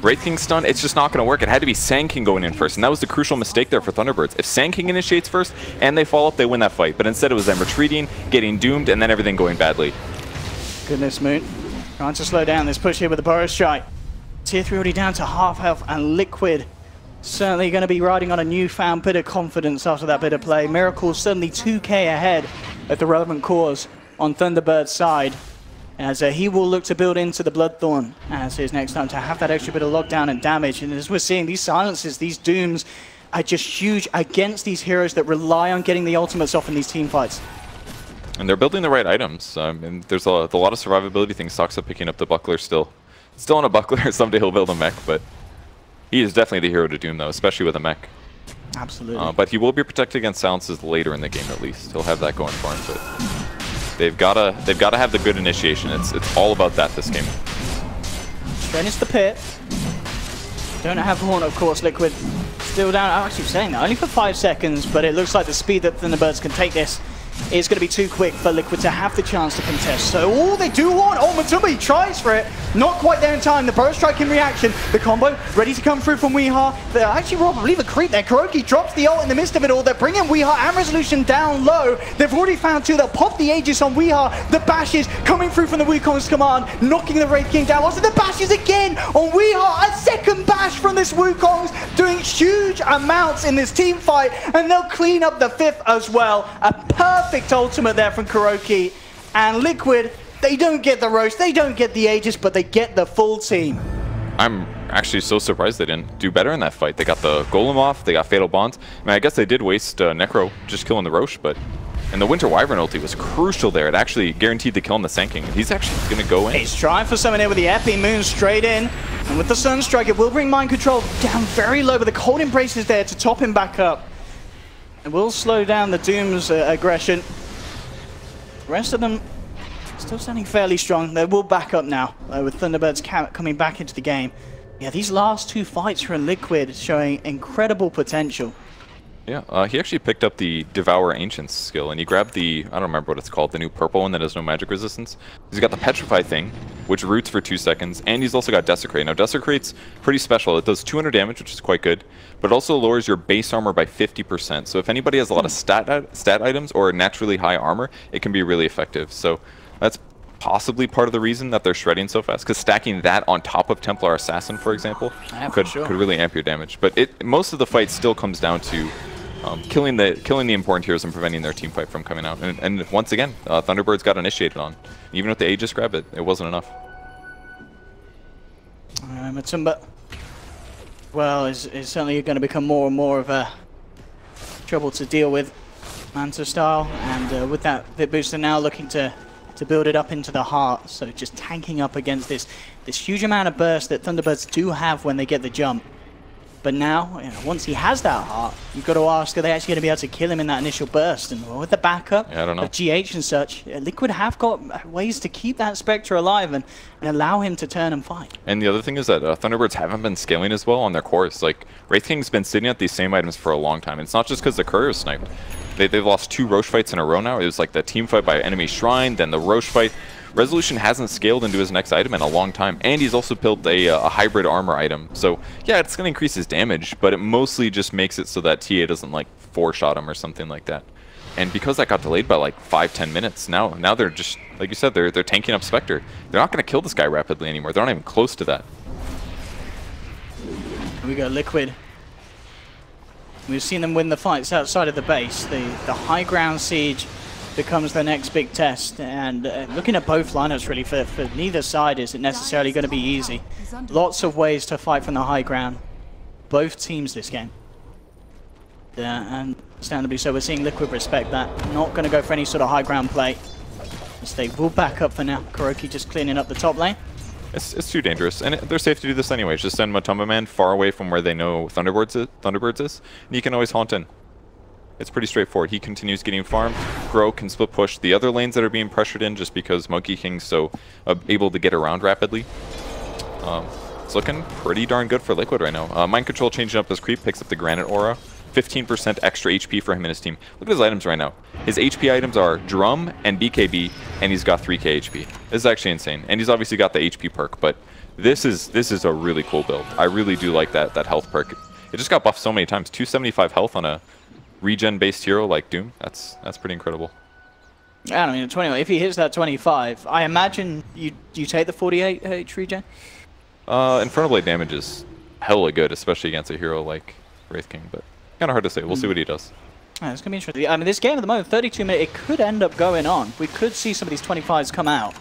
Wraith King stun, it's just not going to work. It had to be Sand King going in first, and that was the crucial mistake there for Thunderbirds. If Sand King initiates first and they fall up, they win that fight. But instead it was them retreating, getting doomed, and then everything going badly. Goodness, Moon. Trying to slow down this push here with the Burrow Strike. Tier 3 already down to half health, and Liquid certainly going to be riding on a newfound bit of confidence after that bit of play. Miracle suddenly 2k ahead of the relevant cause on Thunderbird's side, as he will look to build into the Bloodthorn as his next time to have that extra bit of lockdown and damage. And as we're seeing, these silences, these Dooms are just huge against these heroes that rely on getting the ultimates off in these team fights. And they're building the right items. And there's a lot of survivability things. Soxa picking up the Buckler still on a Buckler. Someday he'll build a mech, but he is definitely the hero to Doom though, especially with a mech. Absolutely. But he will be protected against silences later in the game at least. He'll have that going for him. But they've gotta have the good initiation. It's all about that this game. Then it's the pit. Don't have Horn, of course. Liquid still down. I'm actually saying that only for 5 seconds, but it looks like the speed that Thunderbirds can take this is going to be too quick for Liquid to have the chance to contest. So all they do want, Matumba, he tries for it. Not quite there in time. The Burrow Strike in reaction. The combo ready to come through from Weeha. They're actually probably the creep there. Kuroki drops the ult in the midst of it all. They're bringing Weeha and Resolution down low. They've already found two. They'll pop the Aegis on Weeha. The bashes coming through from the Wukong's command, knocking the Wraith King down. Also the bashes again on Weeha. A second bash from this Wukong's, doing huge amounts in this team fight, and they'll clean up the fifth as well. A perfect ultimate there from Kuroki. And Liquid, they don't get the roast, they don't get the Aegis, but they get the full team. I'm actually so surprised they didn't do better in that fight. They got the Golem off, they got Fatal Bonds. I mean, I guess they did waste Necro just killing the Roche, but... And the Winter Wyvern ulti was crucial there. It actually guaranteed the kill on the Sand King. He's actually going to go in. He's trying for someone here with the Epi Moon straight in. And with the Sunstrike, it will bring Mind Control down very low, but the Cold Embrace is there to top him back up. It will slow down the Doom's aggression. The rest of them still standing fairly strong. They will back up now with Thunderbirds coming back into the game. Yeah, these last two fights for Liquid showing incredible potential. Yeah, he actually picked up the Devour Ancients skill, and he grabbed the, I don't remember what it's called, the new purple one that has no magic resistance. He's got the Petrify thing, which roots for 2 seconds, and he's also got Desecrate. Now, Desecrate's pretty special. It does 200 damage, which is quite good, but it also lowers your base armor by 50%. So if anybody has a lot of stat items or naturally high armor, it can be really effective. So that's possibly part of the reason that they're shredding so fast, because stacking that on top of Templar Assassin, for example, could really amp your damage. But most of the fight still comes down to killing the important heroes and preventing their team fight from coming out. And once again, Thunderbirds got initiated on. Even with the Aegis grab, it wasn't enough. Matumba, well, is certainly going to become more and more of a trouble to deal with, Manta style. And with that Vit booster now looking to build it up into the heart. So just tanking up against this huge amount of burst that Thunderbirds do have when they get the jump. But now, you know, once he has that heart, you've got to ask, are they actually going to be able to kill him in that initial burst? And with the backup I don't know. of GH and such, Liquid have got ways to keep that Spectre alive and allow him to turn and fight. And the other thing is that Thunderbirds haven't been scaling as well on their cores. Like, Wraith King's been sitting at these same items for a long time. It's not just because the courier is sniped. They've lost 2 Roche fights in a row now. It was like the team fight by enemy shrine, then the Roche fight. Resolution hasn't scaled into his next item in a long time, and he's also built a hybrid armor item. So yeah, it's going to increase his damage, but it mostly just makes it so that TA doesn't like 4-shot him or something like that. And because that got delayed by like 5-10 minutes, now they're just, like you said, they're tanking up Spectre. They're not going to kill this guy rapidly anymore. They're not even close to that. Here we go, Liquid. We've seen them win the fights outside of the base. The high ground siege becomes the next big test, and looking at both lineups really, for neither side is it necessarily going to be easy. Lots of ways to fight from the high ground, both teams this game. And understandably so, we're seeing Liquid respect that, not going to go for any sort of high ground play. They will back up for now. Kuroki just cleaning up the top lane. It's too dangerous, and they're safe to do this anyways. Just send Matumba Man far away from where they know Thunderbirds is, and you can always haunt in. It's pretty straightforward. He continues getting farmed. Grow can split push the other lanes that are being pressured in just because Monkey King's so able to get around rapidly. It's looking pretty darn good for Liquid right now. Mind Control changing up his creep, picks up the Granite Aura. 15% extra HP for him and his team. Look at his items right now. His HP items are Drum and BKB, and he's got 3k HP. This is actually insane. And he's obviously got the HP perk, but this is a really cool build. I really do like that health perk. It just got buffed so many times. 275 health on a regen-based hero like Doom. That's pretty incredible. Yeah, I mean, 20. If he hits that 25, I imagine you take the 48 H regen. Infernal Blade damage is hella good, especially against a hero like Wraith King, but kind of hard to say. We'll see what he does. Yeah, it's gonna be interesting. I mean, this game at the moment, 32 minutes, it could end up going on. We could see some of these 25s come out.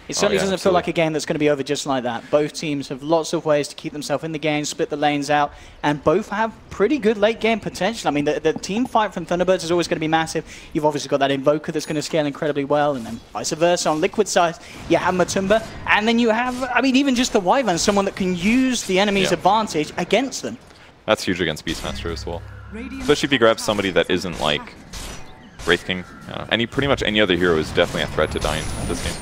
It certainly doesn't feel like a game that's going to be over just like that. Both teams have lots of ways to keep themselves in the game, split the lanes out, and both have pretty good late game potential. I mean, the team fight from Thunderbirds is always going to be massive. You've obviously got that Invoker that's going to scale incredibly well, and then vice versa. On Liquid side, you have Matumba, and then you have, I mean, even just the Wyvern, someone that can use the enemy's advantage against them. That's huge against Beastmaster as well. Especially if you grab somebody that isn't like Wraith King. Pretty much any other hero is definitely a threat to dying this game.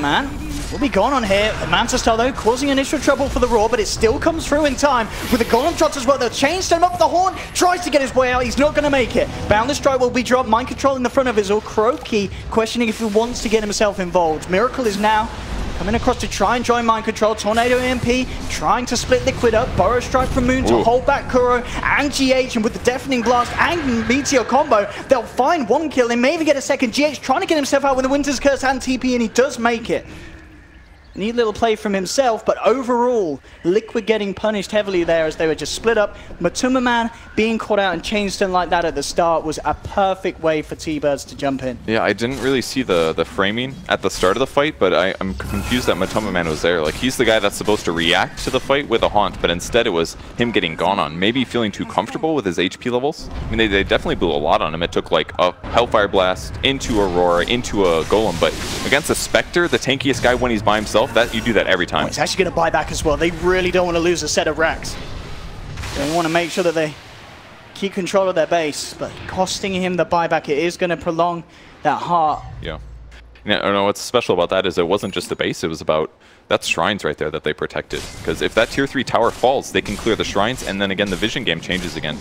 Man will be gone on here. The Manta Star, though, causing initial trouble for the Raw, but it still comes through in time with the Golem shots as well. They'll chain him up the horn, tries to get his way out. He's not going to make it. Boundless Strike will be dropped. Mind Control in the front of his all. Kuroki questioning if he wants to get himself involved. Miracle is now coming across to try and join Mind Control. Tornado EMP trying to split Liquid up. Burrow Strike from Moon to hold back Kuro and GH. And with the Deafening Blast and Meteor combo, they'll find one kill. They may even get a second. GH trying to get himself out with the Winter's Curse and TP, and he does make it. Neat little play from himself, but overall, Liquid getting punished heavily there as they were just split up. Matumba Man being caught out and changed in like that at the start was a perfect way for T-Birds to jump in. Yeah, I didn't really see the framing at the start of the fight, but I'm confused that Matumba Man was there. Like, he's the guy that's supposed to react to the fight with a haunt, but instead it was him getting gone on. Maybe feeling too comfortable with his HP levels. I mean, they definitely blew a lot on him. It took like a Hellfire Blast into Aurora, into a Golem, but against a Spectre, the tankiest guy when he's by himself, that you do that every time. It's actually going to buy back as well. They really don't want to lose a set of racks. They want to make sure that they keep control of their base, but costing him the buyback, it is going to prolong that heart. Yeah. No, what's special about that is it wasn't just the base, it was about that shrines right there that they protected. Because if that tier 3 tower falls, they can clear the shrines, and then again the vision game changes again.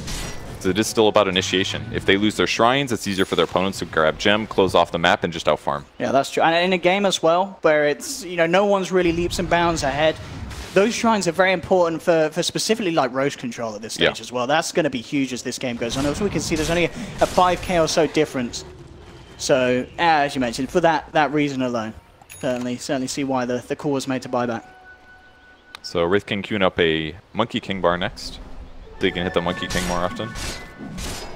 So it is still about initiation. If they lose their shrines, it's easier for their opponents to grab gem, close off the map, and just outfarm. Yeah, that's true. And in a game as well, where it's, you know, no one's really leaps and bounds ahead, those shrines are very important for specifically like Roche control at this stage as well. That's going to be huge as this game goes on. As we can see, there's only a 5k or so difference. So, as you mentioned, for that reason alone, certainly see why the call was made to buy back. So Wraith King queuing up a Monkey King bar next. So you can hit the Monkey King more often.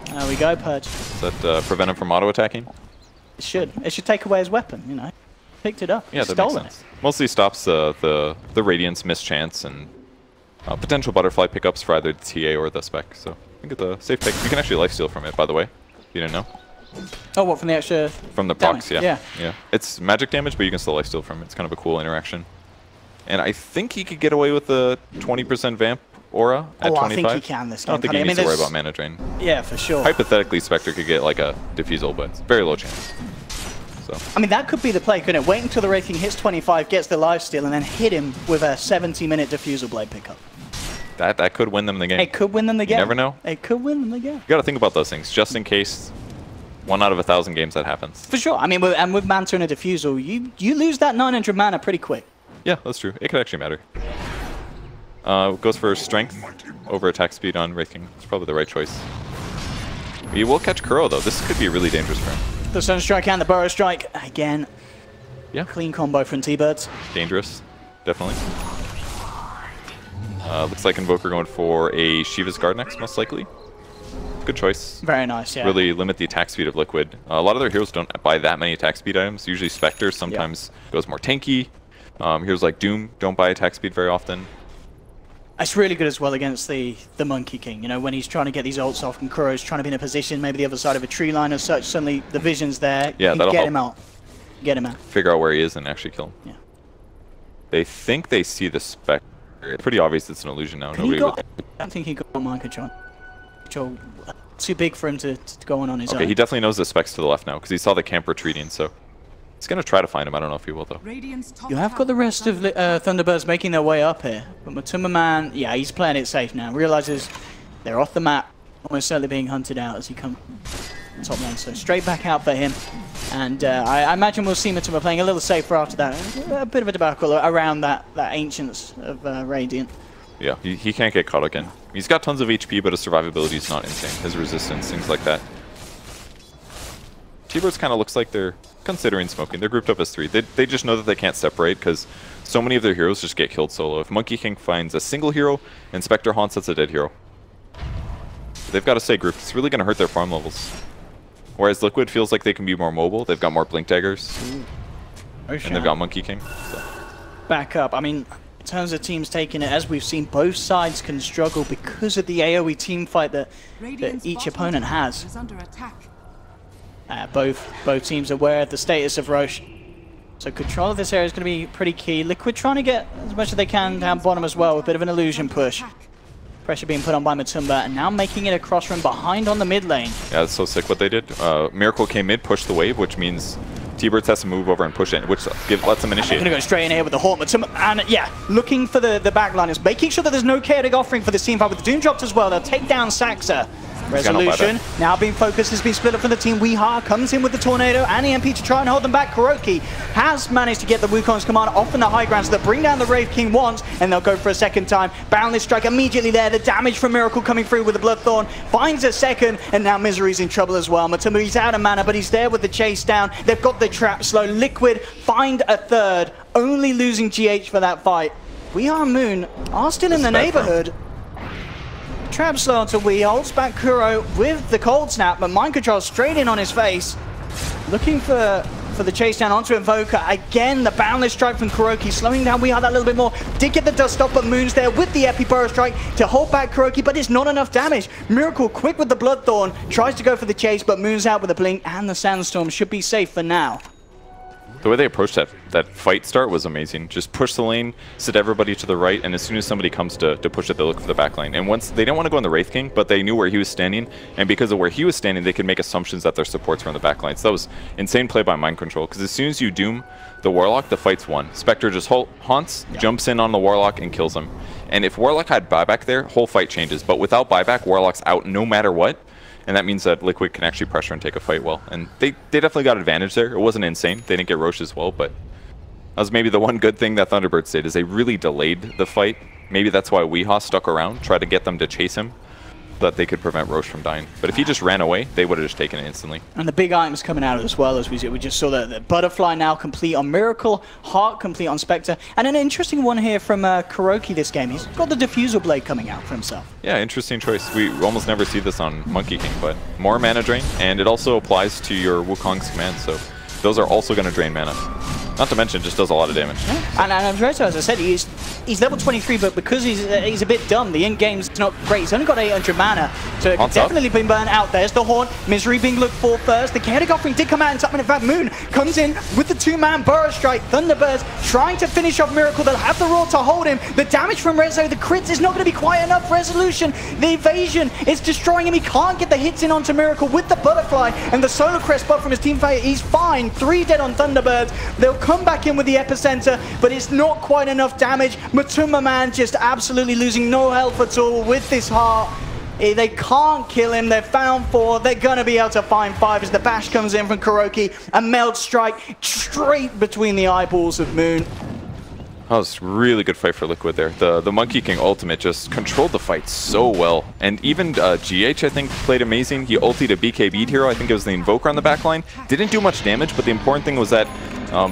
There we go, Purge. Does that prevent him from auto-attacking? It should. It should take away his weapon, you know. Picked it up. Yeah, that makes sense. Mostly stops the Radiance mischance and potential butterfly pickups for either the TA or the spec. So I think it's a safe pick. You can actually lifesteal from it, by the way. You didn't know? Oh, what, from the extra From the procs, yeah. It's magic damage, but you can still lifesteal from it. It's kind of a cool interaction. And I think he could get away with the 20% vamp aura at 25. I think he can this game. I don't think he needs to worry about mana drain. Yeah, for sure. Hypothetically, Spectre could get like a Diffusal, but it's very low chance. So I mean, that could be the play, couldn't it? Wait until the Wraith King hits 25, gets the lifesteal, and then hit him with a 70-minute Diffusal Blade pickup. that could win them the game. It could win them the game. You never know. It could win them the game. You got to think about those things, just in case 1 out of 1,000 games that happens. For sure. I mean, with Manta and a Diffusal, you lose that 900 mana pretty quick. Yeah, that's true. It could actually matter. Goes for strength over attack speed on Wraith King. It's probably the right choice. He will catch Kuro, though. This could be really dangerous for him. The Sunstrike and the Burrow Strike. Again, Yeah. clean combo from T-Birds. Dangerous, definitely. Looks like Invoker going for a Shiva's Guard next, most likely. Good choice. Very nice, yeah. Really limit the attack speed of Liquid. A lot of their heroes don't buy that many attack speed items. Usually Spectre sometimes goes more tanky. Heroes like Doom don't buy attack speed very often. It's really good as well against the Monkey King. You know, when he's trying to get these ults off and Kuro's trying to be in a position, maybe the other side of a tree line as such, suddenly the vision's there. Yeah, you that'll get help. him out. Get him out. Figure out where he is and actually kill him. Yeah. They think they see the Spectre. It's pretty obvious it's an illusion now. I don't think he got mind control. Too big for him to go on his own. Okay, he definitely knows the Spec's to the left now because he saw the camp retreating, so he's going to try to find him. I don't know if he will, though. You have got the rest of Thunderbirds making their way up here. But Matuma Man, yeah, he's playing it safe now. Realizes they're off the map, almost certainly being hunted out as he comes top lane. So straight back out for him. And I imagine we'll see Matuma playing a little safer after that. A bit of a debacle around that Ancients of Radiant. Yeah, he can't get caught again. He's got tons of HP, but his survivability is not insane. His resistance, things like that. T-Birds kind of looks like they're considering smoking. They're grouped up as 3. They just know that they can't separate because so many of their heroes just get killed solo. If Monkey King finds a single hero and Spectre haunts, that's a dead hero. They've got to stay grouped. It's really going to hurt their farm levels. Whereas Liquid feels like they can be more mobile. They've got more Blink Daggers. And they've got Monkey King. So. Back up. I mean, in terms of teams taking it, as we've seen, both sides can struggle because of the AoE team fight that each opponent has. Both teams are aware of the status of Roche. So control of this area is going to be pretty key. Liquid trying to get as much as they can down bottom as well, with a bit of an illusion push. Pressure being put on by Matumba, and now making it across from behind on the mid lane. Yeah, that's so sick what they did. Miracle came mid, pushed the wave, which means T-Birds has to move over and push in, which lets them initiate. Going to go straight in here with the Hawk. Matumba, and yeah, looking for the backliners, making sure that there's no chaotic offering for this team fight with the Doom dropped as well. They'll take down Saxa. Resolution now being focused, has been split up from the team. Weeha comes in with the Tornado and EMP to try and hold them back. Kuroki has managed to get the Wukong's command off in the high ground, so they'll bring down the Wraith King once, and they'll go for a second time. Boundless Strike immediately there. The damage from Miracle coming through with the Bloodthorn finds a second, and now Misery's in trouble as well. Matumba, he's out of mana, but he's there with the chase down. They've got the trap slow. Liquid find a third, only losing GH for that fight. Moon are still in the neighborhood. Trap slow onto Wii, holds back Kuro with the cold snap, but mind control straight in on his face. Looking for the chase down onto Invoker. Again, the Boundless Strike from Kuroki, slowing down Wii that a little bit more. Did get the dust off, but Moon's there with the Epi Burrow Strike to hold back Kuroki, but it's not enough damage. Miracle quick with the Bloodthorn, tries to go for the chase, but Moon's out with a blink, and the Sandstorm should be safe for now. The way they approached that fight start was amazing. Just push the lane, sit everybody to the right, and as soon as somebody comes to push it, they look for the back lane. And once they didn't want to go on the Wraith King, but they knew where he was standing, and because of where he was standing, they could make assumptions that their supports were on the back line. So that was insane play by mind control, because as soon as you doom the Warlock, the fight's won. Spectre just haunts, jumps in on the Warlock, and kills him. And if Warlock had buyback there, whole fight changes. But without buyback, Warlock's out no matter what. And that means that Liquid can actually pressure and take a fight well. And they definitely got advantage there. It wasn't insane. They didn't get Roche as well, but that was maybe the one good thing that Thunderbirds did, is they really delayed the fight. Maybe that's why Weehaw stuck around, tried to get them to chase him, so that they could prevent Roche from dying. But if he just ran away, they would have just taken it instantly. And the big items coming out as well, as we just saw the Butterfly now complete on Miracle, Heart complete on Spectre, and an interesting one here from Kuroki this game. He's got the Diffusal Blade coming out for himself. Yeah, interesting choice. We almost never see this on Monkey King, but more mana drain, and it also applies to your Wukong's command, so those are also going to drain mana. Not to mention, just does a lot of damage. And Andreso, as I said, he's level 23, but because he's a bit dumb, the in-game's not great. He's only got 800 mana, so it could definitely been burnt out. There's the Haunt, Misery being looked for first. The Chaotic Offering did come out in time, and in fact, Moon comes in with the 2-man Burrow Strike. Thunderbirds trying to finish off Miracle. They'll have the Roar to hold him. The damage from Rezo, the crits is not going to be quite enough. Resolution, the evasion is destroying him. He can't get the hits in onto Miracle with the Butterfly, and the Solar Crest buff from his team fighter. He's fine. 3 dead on Thunderbirds. They'll come back in with the epicenter, but it's not quite enough damage. Matuma Man just absolutely losing no health at all with this heart. They can't kill him. They're found 4. They're going to be able to find 5 as the bash comes in from Kuroki. A Meld Strike straight between the eyeballs of Moon. That was a really good fight for Liquid there. The Monkey King ultimate just controlled the fight so well. And even GH, I think, played amazing. He ultied a BKB'd hero. I think it was the Invoker on the backline. Didn't do much damage, but the important thing was that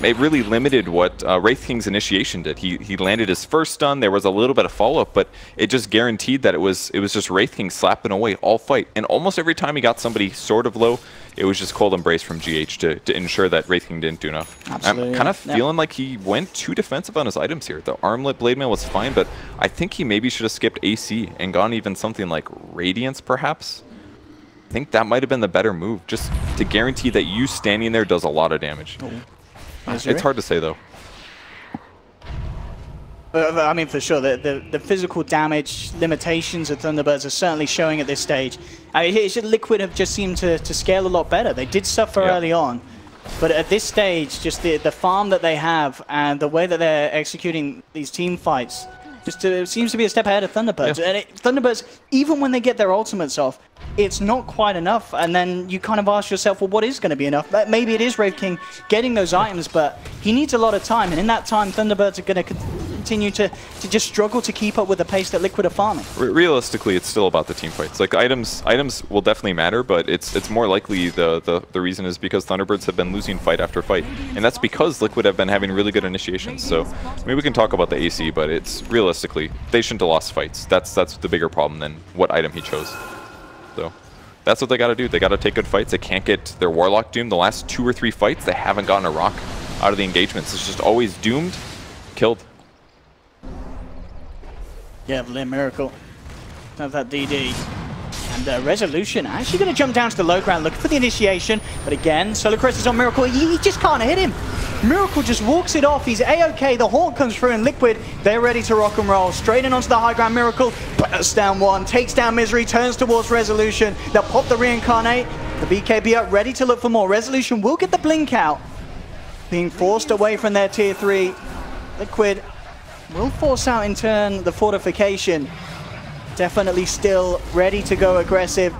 it really limited what Wraith King's initiation did. He landed his first stun. There was a little bit of follow-up, but it just guaranteed that it was just Wraith King slapping away all fight. And almost every time he got somebody sort of low, it was just Cold Embrace from GH to ensure that Wraith King didn't do enough. Absolutely, I'm kind of feeling like he went too defensive on his items here. The Armlet Blade Mail was fine, but I think he maybe should have skipped AC and gone even something like Radiance, perhaps. I think that might have been the better move, just to guarantee that you standing there does a lot of damage. It's hard to say, though. I mean, for sure, the physical damage limitations of Thunderbirds are certainly showing at this stage. I mean, Liquid have just seemed to scale a lot better. They did suffer early on, but at this stage, just the farm that they have and the way that they're executing these team fights, just seems to be a step ahead of Thunderbirds. Yeah. And Thunderbirds, even when they get their ultimates off, it's not quite enough. And then you kind of ask yourself, well, what is going to be enough? Maybe it is Wraith King getting those items, but he needs a lot of time. And in that time, Thunderbirds are going to continue to just struggle to keep up with the pace that Liquid are farming. Realistically, it's still about the team fights. Like items will definitely matter, but it's more likely the reason is because Thunderbirds have been losing fight after fight, and that's because Liquid have been having really good initiations. So maybe we can talk about the AC, but it's realistically they shouldn't have lost fights. That's the bigger problem than what item he chose. So that's what they got to do. They got to take good fights. They can't get their Warlock doomed. The last 2 or 3 fights, they haven't gotten a rock out of the engagements. It's just always doomed, killed. Yeah, Miracle. Have that DD. And Resolution actually going to jump down to the low ground, looking for the initiation. But again, Solar Crest is on Miracle. He just can't hit him. Miracle just walks it off. He's A-OK. The Haunt comes through, and Liquid, they're ready to rock and roll. Straight in onto the high ground. Miracle bursts down 1, takes down Misery, turns towards Resolution. They'll pop the Reincarnate. The BKB up, ready to look for more. Resolution will get the blink out. Being forced away from their tier 3. Liquid will force out in turn the fortification. Definitely still ready to go aggressive.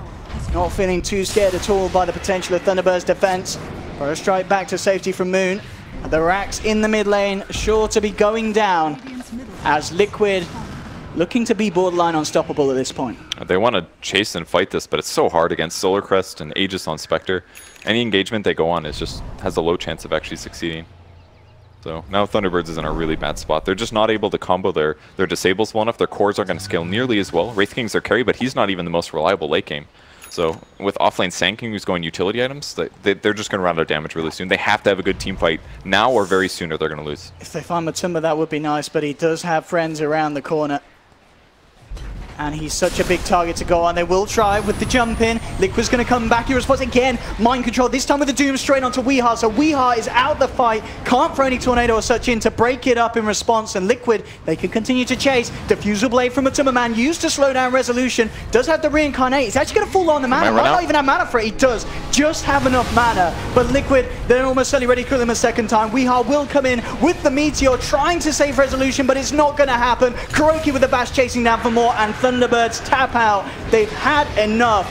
Not feeling too scared at all by the potential of Thunderbird's defense. For a strike back to safety from Moon. The racks in the mid lane sure to be going down as Liquid looking to be borderline unstoppable at this point. They want to chase and fight this, but it's so hard against Solar Crest and Aegis on Spectre. Any engagement they go on has a low chance of actually succeeding. So now Thunderbirds is in a really bad spot. They're just not able to combo their disables well enough. Their cores aren't going to scale nearly as well. Wraith King's their carry, but he's not even the most reliable late game. So with offlane Sand King who's going utility items, they're just going to run out of damage really soon. They have to have a good team fight now or very soon or they're going to lose. If they find Matuma, that would be nice, but he does have friends around the corner. And he's such a big target to go on. They will try with the jump in. Liquid's going to come back. He responds again. Mind control, this time with the Doom straight onto Weeha. So Weeha is out the fight. Can't throw any Tornado or such in to break it up in response. And Liquid, they can continue to chase. Diffusal Blade from Matuma Man used to slow down Resolution. Does have the Reincarnate. He's actually going to fall on the mana. Might not even have mana for it. He does just have enough mana. But Liquid, they're almost certainly ready to kill him a second time. Weeha will come in with the Meteor, trying to save Resolution, but it's not going to happen. Kuroki with the bash chasing down for more, and Thunderbirds tap out. They've had enough.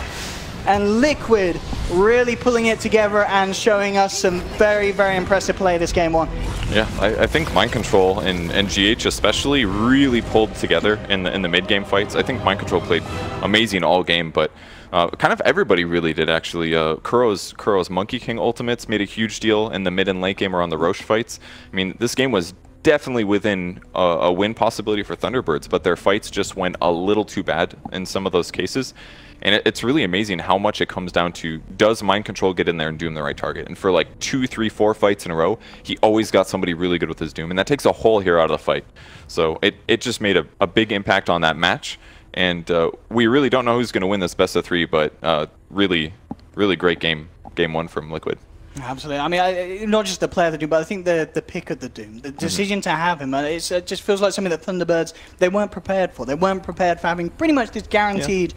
And Liquid really pulling it together and showing us some very, very impressive play this game 1. Yeah, I think Mind Control and GH especially really pulled together in the mid-game fights. I think Mind Control played amazing all game, but kind of everybody really did actually. Kuro's Monkey King ultimates made a huge deal in the mid and late game around the Roche fights. I mean, this game was definitely within a win possibility for Thunderbirds, but their fights just went a little too bad in some of those cases. And it's really amazing how much it comes down to, does Mind Control get in there and Doom the right target? And for like 2, 3, 4 fights in a row, he always got somebody really good with his Doom. And that takes a whole hero out of the fight. So it just made a big impact on that match. And we really don't know who's going to win this best of 3, but really, really great game 1 from Liquid. Absolutely. I mean, not just the player of the Doom, but I think the pick of the Doom, the decision to have him, it just feels like something that Thunderbirds, they weren't prepared for. They weren't prepared for having pretty much this guaranteed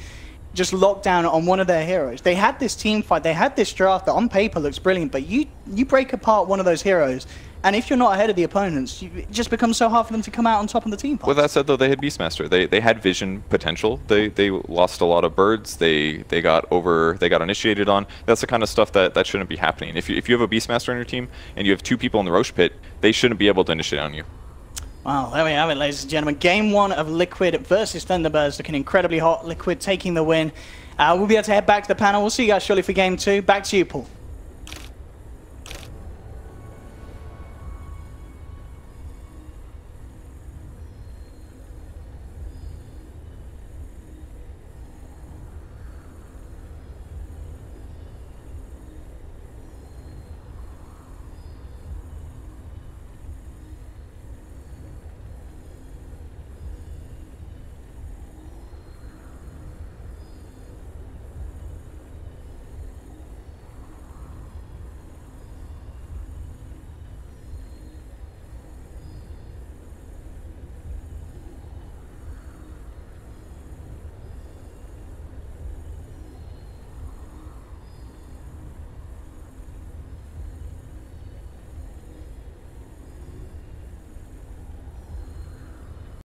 just lockdown on one of their heroes. They had this team fight, they had this draft that on paper looks brilliant, but you break apart one of those heroes, and if you're not ahead of the opponents, it just becomes so hard for them to come out on top of the team fight. With that said, though, they had Beastmaster. They had vision potential. They lost a lot of birds. They got initiated on. That's the kind of stuff that shouldn't be happening. If you have a Beastmaster on your team and you have 2 people in the Roche pit, they shouldn't be able to initiate on you. Wow, there we have it, ladies and gentlemen. Game 1 of Liquid versus Thunderbirds, looking incredibly hot. Liquid taking the win. We'll be able to head back to the panel. We'll see you guys shortly for Game 2. Back to you, Paul.